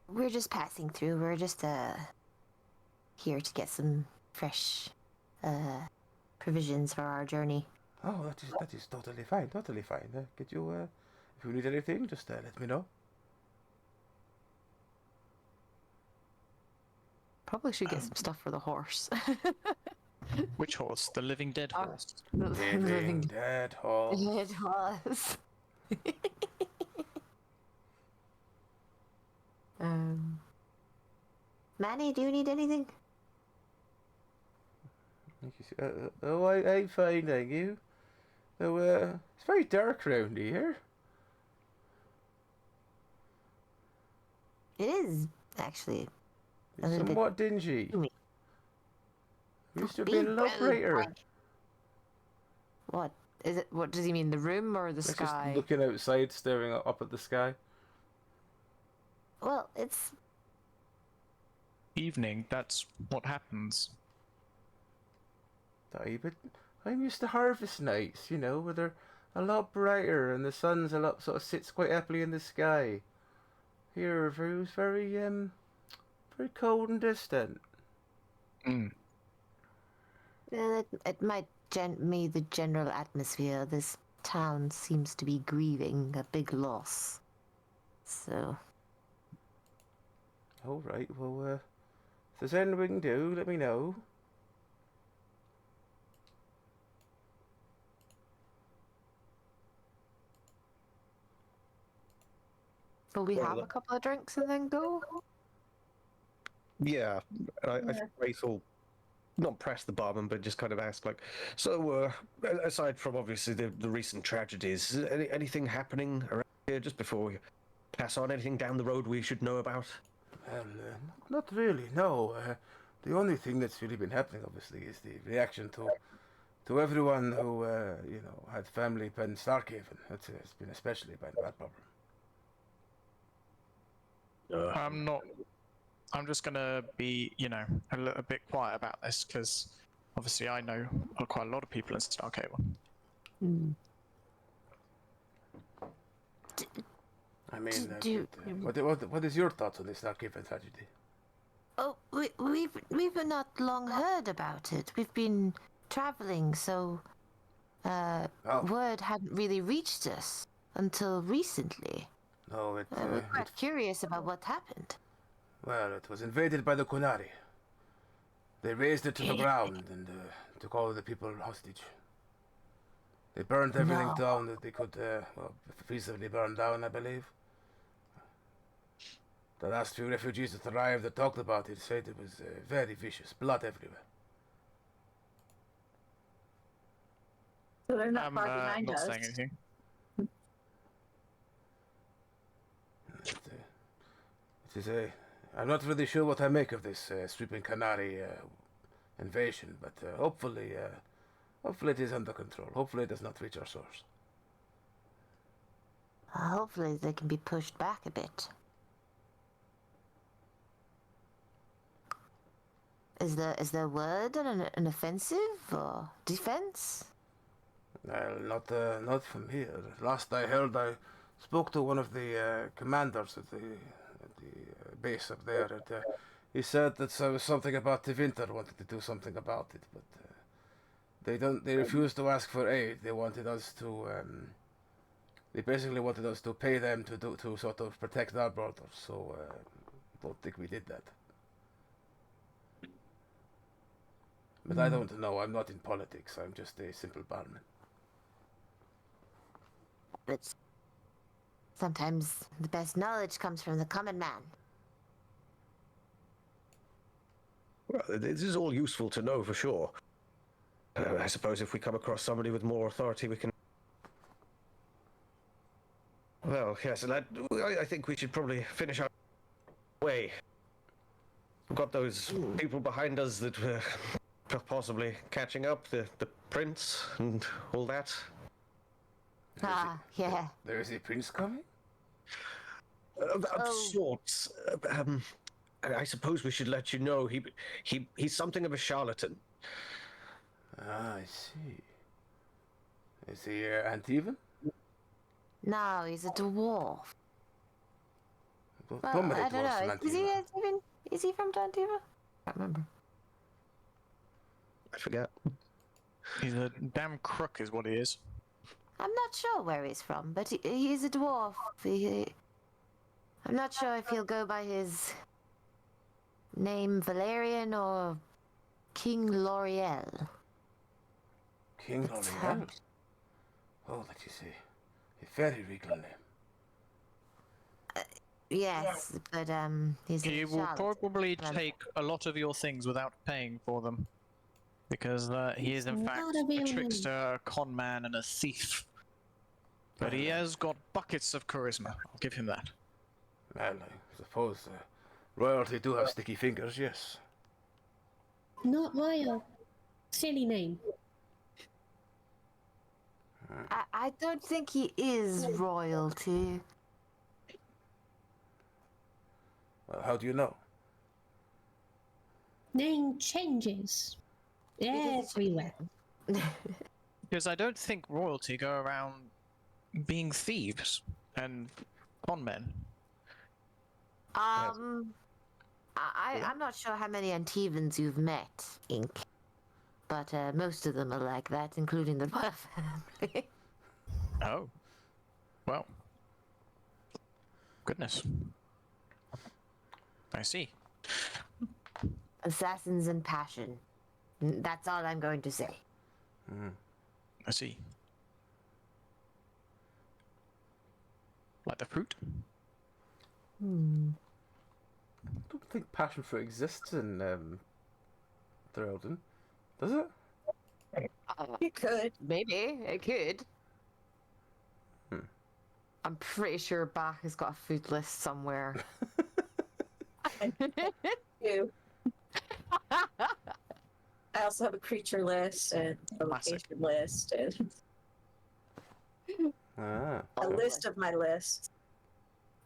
We're just passing through. We're just here to get some fresh provisions for our journey. Oh, that is totally fine, totally fine. Could you, if you need anything, just let me know. Probably should get some stuff for the horse. Which horse? The living dead horse. The Living dead horse. dead horse. Manny, do you need anything? I'm fine, thank you. Oh, it's very dark around here. It is actually a It's little bit somewhat dingy. gloomy. Used to Be be a lot bright. brighter. What is it? What does he mean? The room or the It's sky? just looking outside, staring up at the sky. Well, it's Evening, that's what happens. But I'm used to harvest nights, where they're a lot brighter and the sun's a lot sort of sits quite happily in the sky. Here, it was very cold and distant. Mm. it might be the general atmosphere. This town seems to be grieving a big loss. So All right, well, if there's anything we can do, let me know. will we Well, have a couple of drinks and then go? Yeah, I think Race will not press the barman, but just kind of ask, like, so, aside from obviously the recent tragedies, is anything happening around here just before we pass on? Anything down the road we should know about? Well, not really, no. The only thing that's really been happening, obviously, is the reaction to everyone who, had family in Starkhaven. It's been especially a bad problem. I'm just gonna be, a little bit quiet about this because obviously I know quite a lot of people in Starkhaven. I mean, Do- what is your thoughts on the Starkhaven tragedy? Oh, we've not long heard about it. We've been traveling, so word hadn't really reached us until recently. No, We're quite curious about what happened. well, it was invaded by the Kunari. They razed it to the ground and took all the people hostage. They burned everything No. down that they could, feasibly burn down, I believe. The last few refugees that arrived that talked about it said it was very vicious, blood everywhere. So they're not I'm far behind not us. saying anything. It is a. I'm not really sure what I make of this sweeping Canary invasion, but hopefully it is under control. Hopefully it does not reach our source. Hopefully they can be pushed back a bit. Is there word on an offensive or defense? Well, not from here. Last I heard, I spoke to one of the commanders at the base up there, and he said that there was something about the winter wanted to do something about it, but they don't. They refused to ask for aid. They wanted us to. They basically wanted us to pay them to sort of protect our borders. So don't think we did that. But I don't know. I'm not in politics. I'm just a simple barman. But sometimes the best knowledge comes from the common man. Well, this is all useful to know for sure. I suppose if we come across somebody with more authority, we can. Well, yes, I think we should probably finish our way. We've got those people behind us that were possibly catching up, the prince and all that. Yeah. There is a prince coming? Of sorts. I suppose we should let you know he's something of a charlatan. Ah, I see. Is he Antivan? No, he's a dwarf. Well, Well, Dominic I don't was from know. Is he Antivan. even? Is he from Dantiva? I can't remember. I forget. He's a damn crook, is what he is. I'm not sure where he's from, but he's a dwarf. I'm not sure if he'll go by his name Valerian or King L'Oreal. King L'Oreal? Oh, that is a very regal name. Yes, but he's He a will charlatan. probably take a lot of your things without paying for them. Because he is in It's fact not a a real trickster, a con man, and a thief. But he has got buckets of charisma. I'll give him that. Well, I suppose royalty do have sticky fingers, yes. Not royal. Silly name. I don't think he is royalty. Well, how do you know? Name changes everywhere. Because I don't think royalty go around being thieves and con men. I'm not sure how many Antivans you've met, Ink. But most of them are like that, including the royal family. Oh. Well. Goodness. I see. Assassins and passion. That's all I'm going to say. I see. Like the fruit? I don't think passion fruit exists in Threlden. Does it? You could. Maybe it could. I'm pretty sure Bach has got a food list somewhere. You. I also have a creature list and a Classic. location list and Ah. a list of my list.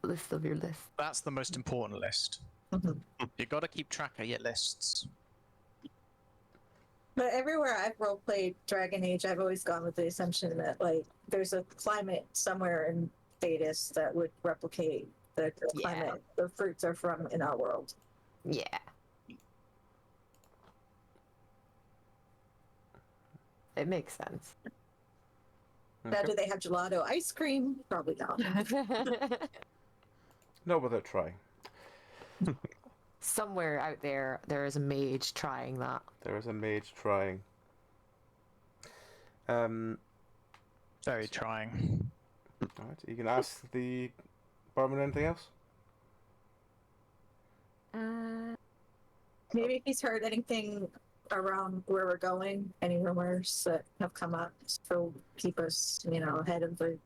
List of your list. That's the most important list. You gotta keep track of your lists. But everywhere I've roleplayed Dragon Age, I've always gone with the assumption that like there's a climate somewhere in Thetis that would replicate the climate the fruits are from in our world. Yeah. It makes sense. Now, do they have gelato ice cream? Probably not. No, without trying. Somewhere out there, there is a mage trying that. There is a mage trying. Very trying. Alright, you can ask the barman anything else? Uh, Anything else? Maybe if he's heard anything around where we're going, any rumors that have come up, so keep us, ahead of the,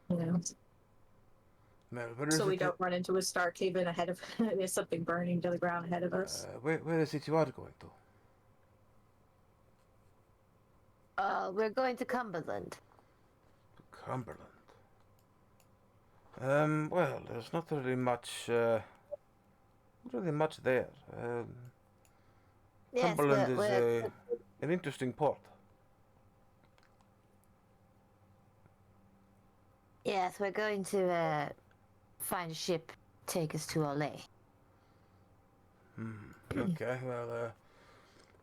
you know, Well, where is so we it? don't run into a star cave-in ahead of there's something burning to the ground ahead of us. Where is it you are going to? We're going to Cumberland. Cumberland. Well, there's not really much. Not really much there. Yes, Cumberland is we're an interesting port. yes, we're going to find a ship, take us to Orlais. Okay, well,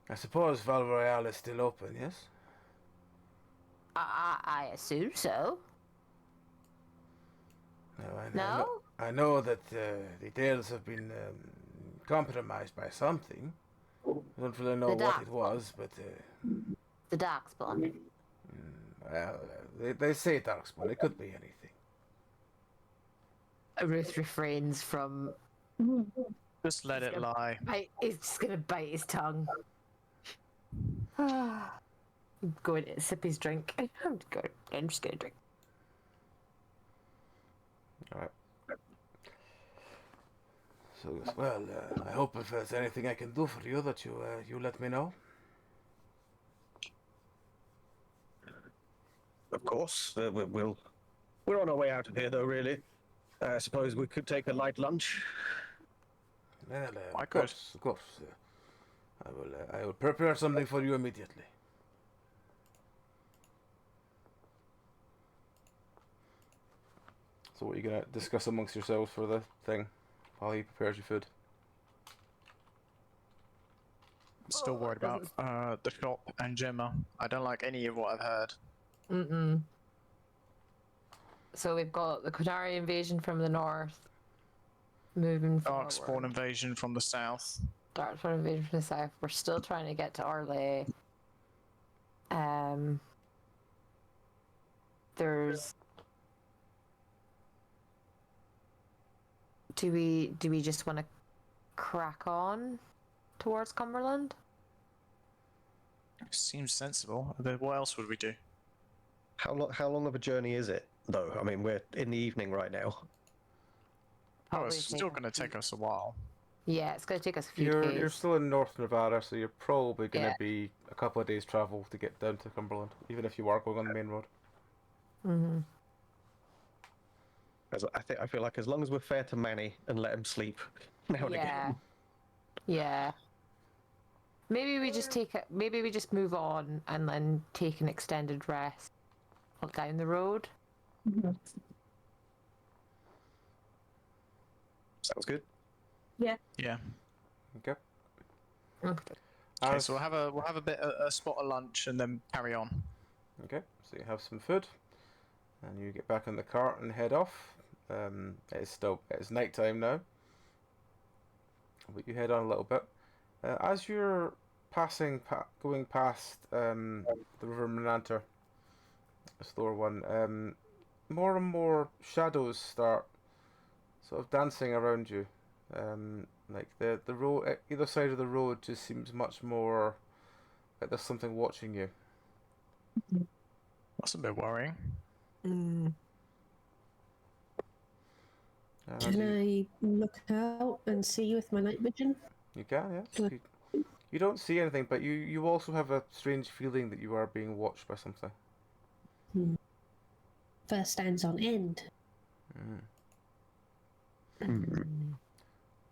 I suppose Val Royale is still open, yes? I assume so. No? I know that the tales have been compromised by something. I don't really know The what it dark was, but The Darkspawn. well, they say Darkspawn. It could be anything. Ruth refrains from. Just let it lie. He's just gonna bite his tongue. Going to sip his drink. I'm just gonna drink. All right. So, well, I hope if there's anything I can do for you, that you let me know. Of course, we're on our way out of here, though. Really, I suppose we could take a light lunch. Well, I of could. course, of course. I will prepare something for you immediately. So, what are you gonna discuss amongst yourselves for the thing while he prepares your food? Still worried about the shop and Gemma. I don't like any of what I've heard. Mm-mm. So we've got the Qunari invasion from the north. Moving forward. Darkspawn invasion from the south. Darkspawn invasion from the south. We're still trying to get to Orlais. There's. Do we just want to crack on towards Cumberland? Seems sensible. Then what else would we do? How long of a journey is it, though? I mean, we're in the evening right now. Oh, Probably it's take still us- going to take us a while. Yeah, it's going to take us a few You're days. still in North Nevada, so you're probably gonna Yeah. be a couple of days travel to get down to Cumberland, even if you are going on the main road. Mm-hmm. I feel like as long as we're fair to Manny and let him sleep now and Yeah. again. Yeah. Maybe we just move on and then take an extended rest down the road. Sounds good. Yeah. Okay. Okay. Okay, so we'll have a spot of lunch and then carry on. Okay, so you have some food, and you get back in the cart and head off. It's nighttime now, but you head on a little bit. As you're going past the River Menanter, a slower one, more and more shadows start sort of dancing around you. Like the road, either side of the road just seems much more like there's something watching you. That's a bit worrying. As Can you, I look out and see with my night vision? you can, yeah. Can You don't see anything, but you also have a strange feeling that you are being watched by something. First stands on end.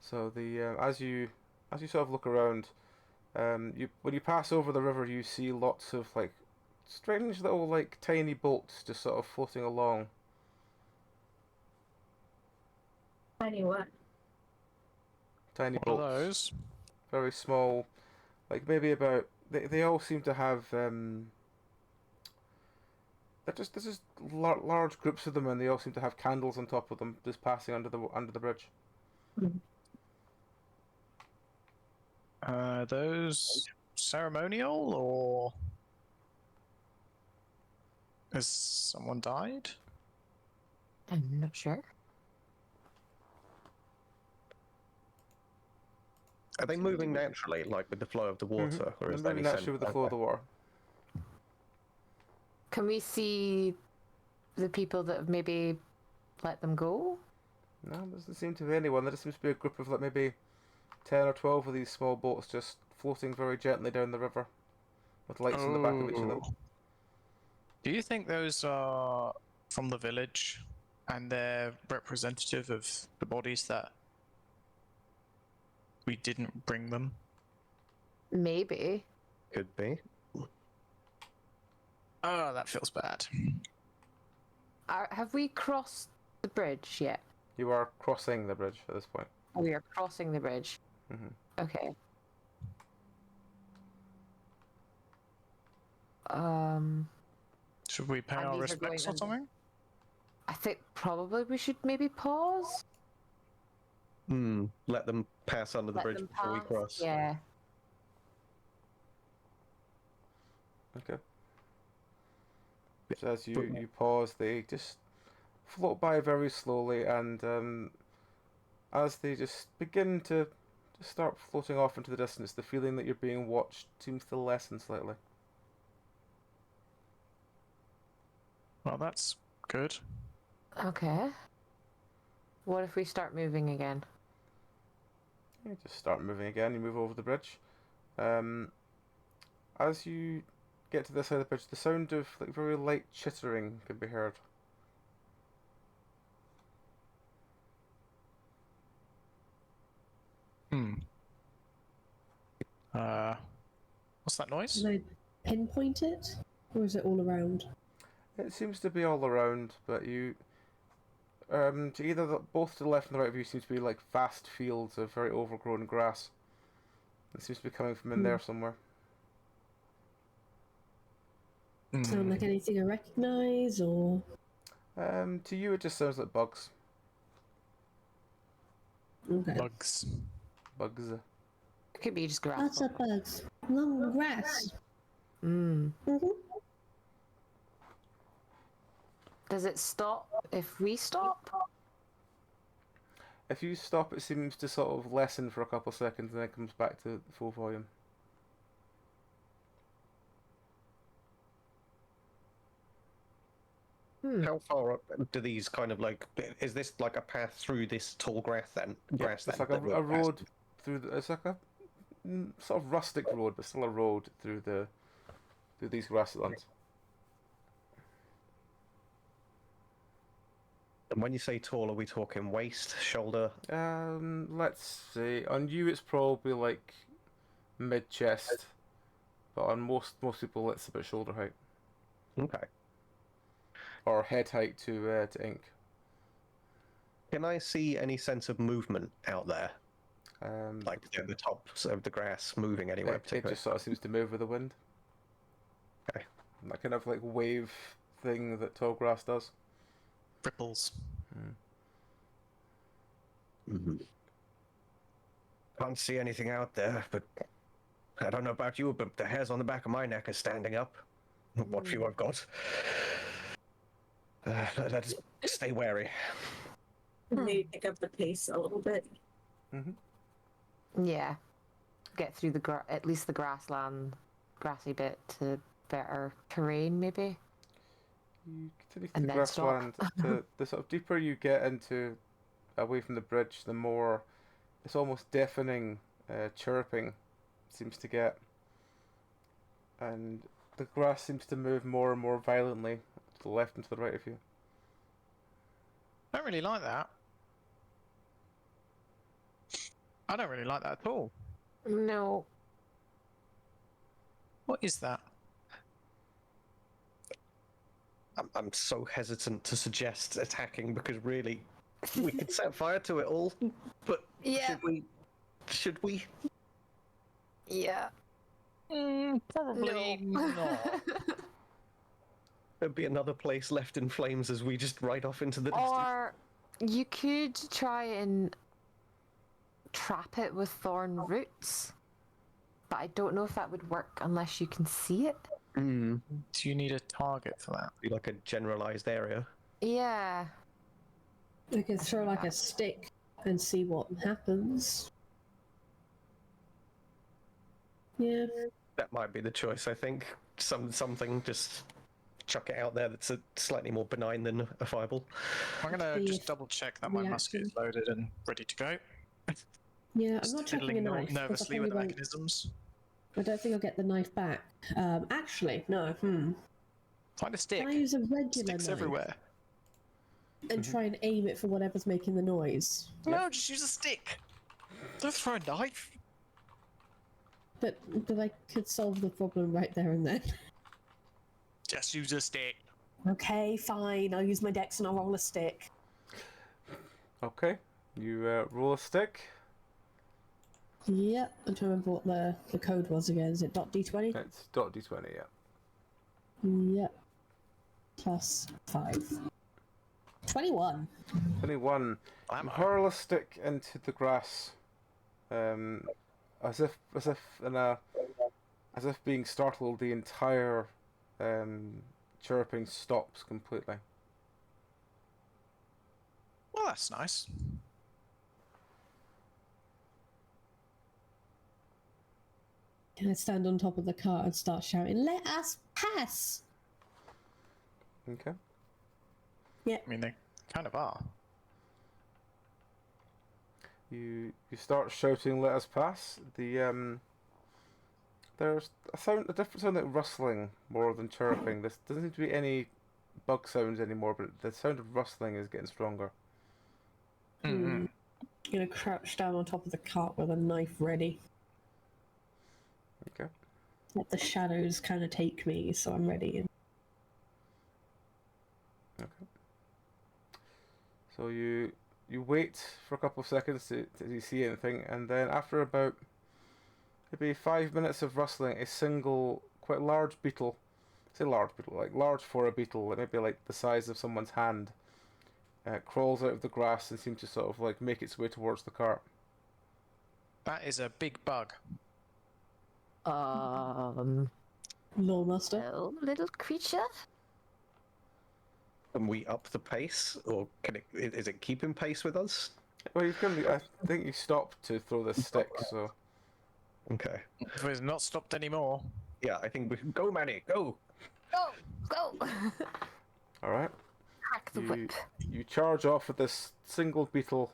So as you sort of look around, when you pass over the river, you see lots of like strange little like tiny boats just sort of floating along. Tiny what? Tiny What boats, are those? very small, like maybe about. They all seem to have. There's just large groups of them, and they all seem to have candles on top of them, just passing under the bridge. Those ceremonial or has someone died? I'm not sure. Are they moving naturally, like with the flow of the water, or They're is there moving any naturally with the flow of the water. Can we see the people that have maybe let them go? No, there doesn't seem to be anyone. There just seems to be a group of like maybe 10 or 12 of these small boats just floating very gently down the river with lights on the back of each of them. Oh. Do you think those are from the village and they're representative of the bodies that we didn't bring them? Maybe. Could be. Oh, that feels bad. Have we crossed the bridge yet? You are crossing the bridge at this point. Oh, we are crossing the bridge. Mhm. Okay. Should we pay And our these are respects going or something? I think probably we should maybe pause. Let them pass under the Let bridge them before we pass. cross. Yeah. Okay. So as you pause, they just float by very slowly, and as they just begin to start floating off into the distance, the feeling that you're being watched seems to lessen slightly. Well, that's good. Okay. What if we start moving again? You just start moving again. You move over the bridge. As you get to this side of the bridge, the sound of like very light chittering can be heard. What's that noise? Can I pinpoint it? Or is it all around? It seems to be all around, but you, to either both to the left and the right of you seems to be like vast fields of very overgrown grass. It seems to be coming from in there somewhere. Sound like anything I recognise, or? To you it just sounds like bugs. Okay. Bugs. Bugs. It could be just grass. Lots of bugs. Long grass. Does it stop if we stop? If you stop, it seems to sort of lessen for a couple of seconds and then it comes back to full volume. How far up do these kind of like? Is this like a path through this tall grass then? It's like a road through. It's like a sort of rustic road, but still a road through these grasslands. And when you say tall, are we talking waist, shoulder? Let's see. On you, it's probably like mid chest, but on most people, it's about shoulder height Okay. or head height to ink. Can I see any sense of movement out there? Like the tops of the grass moving anywhere it particularly? just sort of seems to move with the wind. Okay. That kind of like wave thing that tall grass does. Ripples. Can't see anything out there, but I don't know about you, but the hairs on the back of my neck are standing up. What few I've got. Let's stay wary. Maybe pick up the pace a little bit. Yeah. Get through at least the grassy bit to better terrain, maybe. You continue And through the then stop. grassland. The sort of deeper you get into away from the bridge, the more this almost deafening chirping seems to get, and the grass seems to move more and more violently to the left and to the right of you. I don't really like that. I don't really like that at all. No. What is that? I'm so hesitant to suggest attacking because really, we could set fire to it all. But Yeah. Should we? Yeah. Probably not. There'd be another place left in flames as we just ride off into the distance. Or you could try and trap it with thorn roots, but I don't know if that would work unless you can see it. Do you need a target for that? Be like a generalized area. Yeah. I could throw like a stick and see what happens. Yeah. That might be the choice, I think. Something, just chuck it out there that's slightly more benign than a fireball. I'm gonna See just if double check that my musket is reaction. loaded and ready to go. Yeah, I'm Just not chucking a fiddling knife. 'cause I nervously probably with the won't. mechanisms. I don't think I'll get the knife back. Actually, no. Find a stick. Can I use a regular Sticks knife everywhere. and try and aim it for whatever's making the noise? No, just use a stick. Don't throw a knife. But I could solve the problem right there and then. Just use a stick. Okay, fine. I'll use my dex and I'll roll a stick. Okay. You roll a stick. Yep. I'm trying to remember what the code was again. Is it .d20? It's .d20, yeah. Yep. Plus 5. 21. 21. You Ammo. hurl a stick into the grass, as if being startled, the entire chirping stops completely. Well, that's nice. Can I stand on top of the cart and start shouting, "Let us pass"? Okay. I mean, they kind of are. You start shouting, "Let us pass." There's a different sound like rustling more than chirping. There doesn't seem to be any bug sounds anymore, but the sound of rustling is getting stronger. I'm gonna crouch down on top of the cart with a knife ready. Okay. Let the shadows kind of take me, so I'm ready. Okay. So you wait for a couple of seconds to you see anything, and then after about maybe 5 minutes of rustling, a single quite large beetle, say large beetle, like large for a beetle, maybe like the size of someone's hand, crawls out of the grass and seems to sort of like make its way towards the cart. That is a big bug. Lawmaster. Hello, little creature. Can we up the pace, or is it keeping pace with us? Well, I think you stopped to throw this stick, so Okay. We've not stopped anymore. Yeah, I think we can go, Manny, go! Go, go. all right. Crack the whip. You charge off with this single beetle,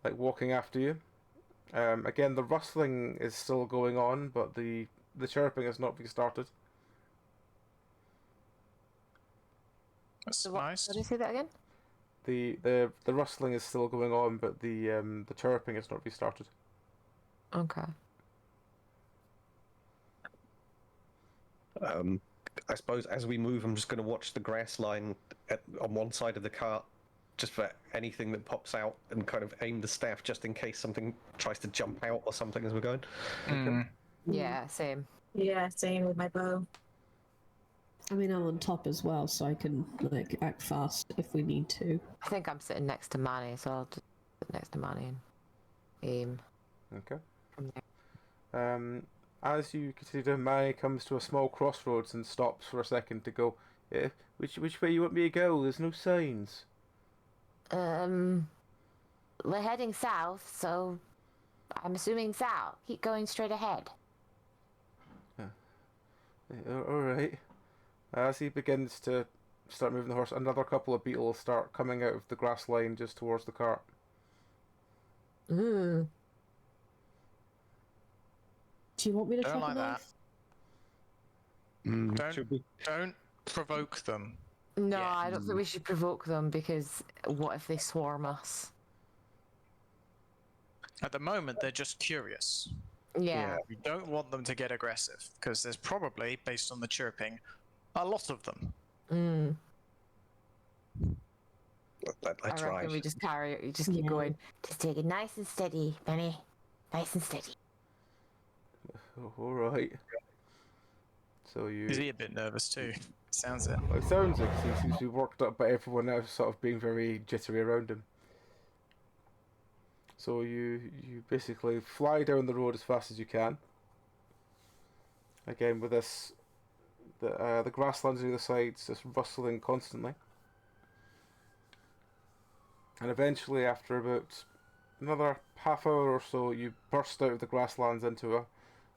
like walking after you. Again, the rustling is still going on, but the chirping has not restarted. That's What, nice. did you say that again? The rustling is still going on, but the chirping has not restarted. Okay. I suppose as we move, I'm just going to watch the grass line on one side of the cart, just for anything that pops out, and kind of aim the staff just in case something tries to jump out or something as we're going. Yeah, same. Yeah, same with my bow. I mean, I'm on top as well, so I can like act fast if we need to. I think I'm sitting next to Manny, so I'll just sit next to Manny and aim Okay. from there. As you consider, Manny comes to a small crossroads and stops for a second to go. Which way you want me to go? There's no signs. We're heading south, so I'm assuming south. Keep going straight ahead. All right. As he begins to start moving the horse, another couple of beetles start coming out of the grass line just towards the cart. Ooh. Do you want me to Don't chuck a like that. knife? Don't provoke them. No, Yeah. I don't think we should provoke them, because what if they swarm us? At the moment, they're just curious. Yeah. We don't want them to get aggressive, because there's probably, based on the chirping, a lot of them. I I try. reckon we just keep going. Just take it nice and steady, Benny. Nice and steady. All right. So you. Is he a bit nervous too? Sounds it. Well, it sounds like he seems to be worked up by everyone else, sort of being very jittery around him. So you basically fly down the road as fast as you can. Again, with this, the grasslands on either sides just rustling constantly. And eventually, after about another half hour or so, you burst out of the grasslands into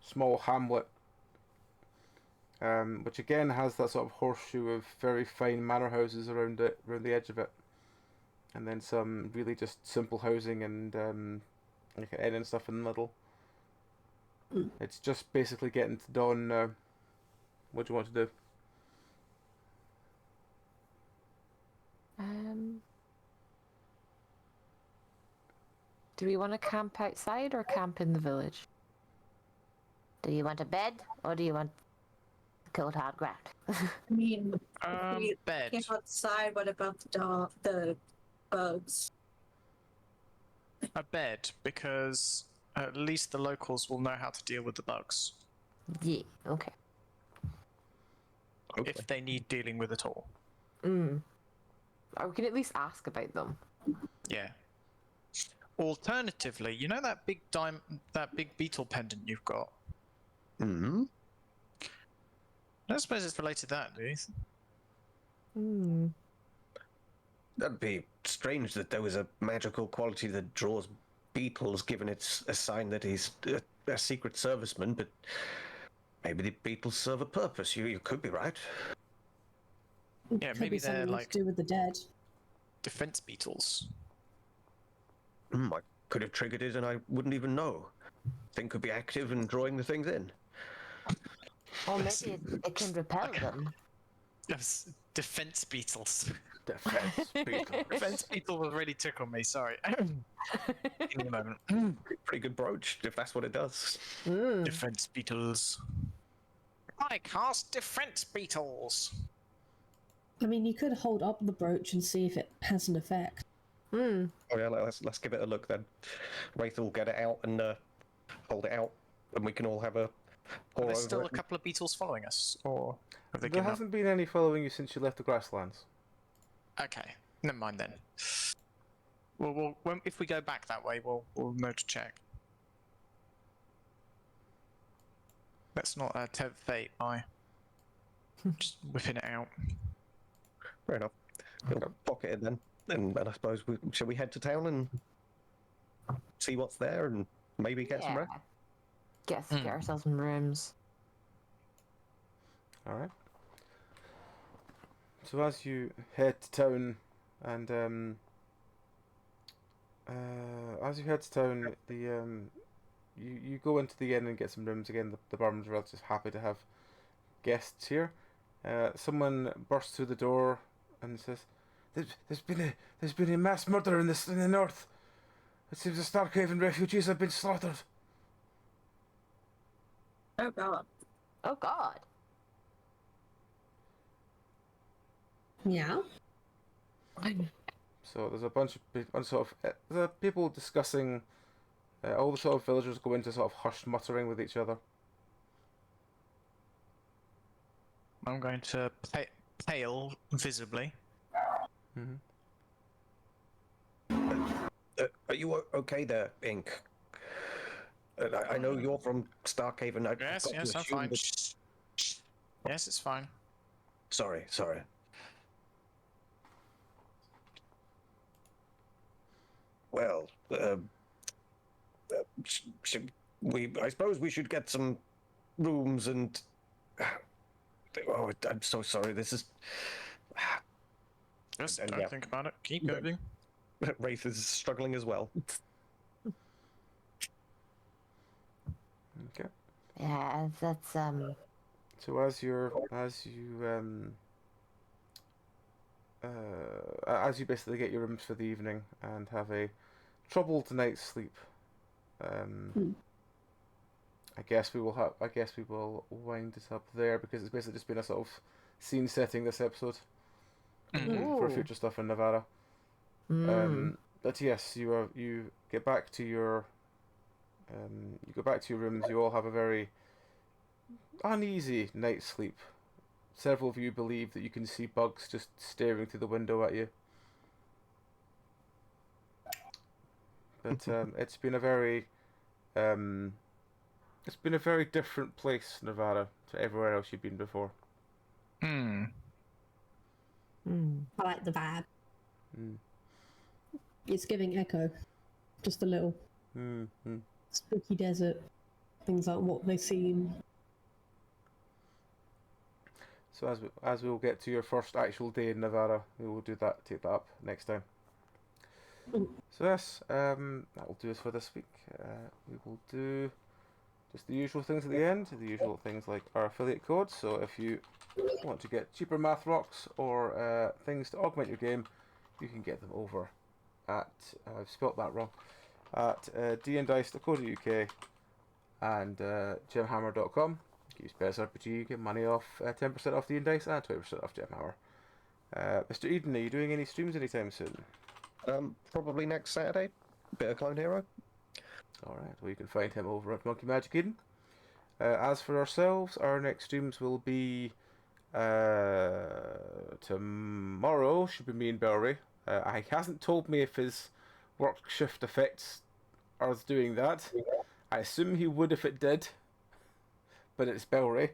small hamlet, which again has that sort of horseshoe of very fine manor houses around it, around the edge of it, and then some really just simple housing and like an inn and stuff in the middle. It's just basically getting to dawn now. What do you want to do? Do we want to camp outside or camp in the village? Do you want a bed or do you want cold hard ground? I mean, we Bed. can't outside. What about the bugs? A bed, because at least the locals will know how to deal with the bugs Yeah, okay. if they need dealing with at all. Or we can at least ask about them. Yeah. Alternatively, you know that big big beetle pendant you've got? Hmm. I don't suppose it's related to that, do you? That'd be strange that there was a magical quality that draws beetles, given it's a sign that he's a secret serviceman, but maybe the beetles serve a purpose. You could be right. Yeah, Could maybe be something they're like to do with the dead. defense beetles. I could have triggered it and I wouldn't even know. Thing could be active and drawing the things in. Or maybe it can repel them. Yes, defense beetles. Defense beetle. Defense beetle will really tickle me, sorry. Give me a moment. Pretty good brooch, if that's what it does. Defense beetles. I cast defense beetles. I mean, you could hold up the brooch and see if it has an effect. Oh yeah, let's give it a look then. Wraith will get it out and hold it out, and we can all have a pour Are there over still it. a couple of beetles following us, or have they There given hasn't been any following you since you left the grasslands. up? Okay, never mind then. If we go back that way, we'll know to check. Let's not tempt fate by just whipping it out. Fair enough. We'll pocket it then, and I suppose shall we head to town and see what's there and maybe get some rest? Get ourselves some rooms. Alright. So as you head to town and you go into the inn and get some rooms again. The barman's are just happy to have guests here. Someone bursts through the door and says, there's been a mass murder in the north. It seems the Starkhaven refugees have been slaughtered." Oh god. Oh God. Yeah. So there's a bunch of people discussing. All the sort of villagers go into sort of hushed muttering with each other. I'm going to pale visibly. Are you okay there, Ink? I know you're from Starkhaven. Yes, I'm fine. Shh. Yes, it's fine. Sorry. Well, I suppose we should get some rooms and. Oh, I'm so sorry. This is. Just And don't yeah. think about it. Keep going. Wraith is struggling as well. Okay. Yeah, that's So as you basically get your rooms for the evening and have a troubled night's sleep, I guess we will wind it up there because it's basically just been a sort of scene setting this episode for future stuff in Nevada. But yes, you get back to your rooms. You all have a very uneasy night's sleep. Several of you believe that you can see bugs just staring through the window at you. But it's been a very different place, Nevada, to everywhere else you've been before. I like the vibe. It's giving Echo. Just a little spooky desert. things like what they've seen. So as we will get to your first actual day in Nevada, we will take that up next time. So yes, that will do us for this week. We will do just the usual things at the end, the usual things like our affiliate code. So if you want to get cheaper math rocks or things to augment your game, you can get them over at, I've spelt that wrong, at dndice.co.uk and gemhammer.com. Use BestRPG, you get money off, 10% off D&Dice and 20% off Gemhammer. Mr. Eden, are you doing any streams anytime soon? Probably next Saturday. Bit of Clone Hero. Alright, well you can find him over at Monkey Magic Eden. As for ourselves, our next streams will be tomorrow, should be me and Bellery. He hasn't told me if his work shift affects us doing that. I assume he would if it did, but it's Bellery.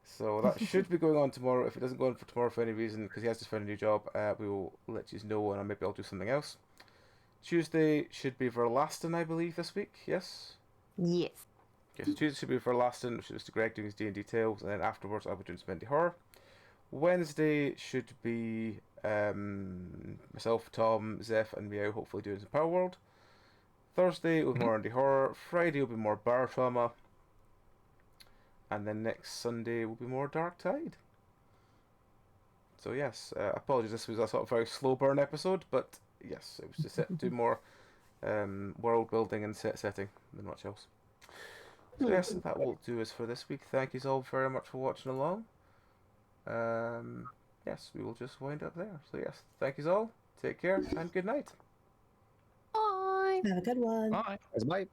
So that should be going on tomorrow. If it doesn't go on for tomorrow for any reason, because he has just found a new job, we will let you know, and maybe I'll do something else. Tuesday should be Verlaston, I believe, this week. Yes? Yes. Okay, so Tuesday should be Verlaston, which is Mr. Greg doing his D&D Tales, and then afterwards I'll be doing some indie horror. Wednesday should be myself, Tom, Zeph, and Meow hopefully doing some Power World. Thursday will be more indie horror. Friday will be more bar trauma. And then next Sunday will be more Dark Tide. So yes, apologies, this was a sort of very slow burn episode, but yes, it was to do more world building and set setting than much else. So yes, that will do us for this week. Thank you all very much for watching along. Yes, we will just wind up there. So yes, thank you all. Take care and good night. Bye. Have a good one. Bye. As my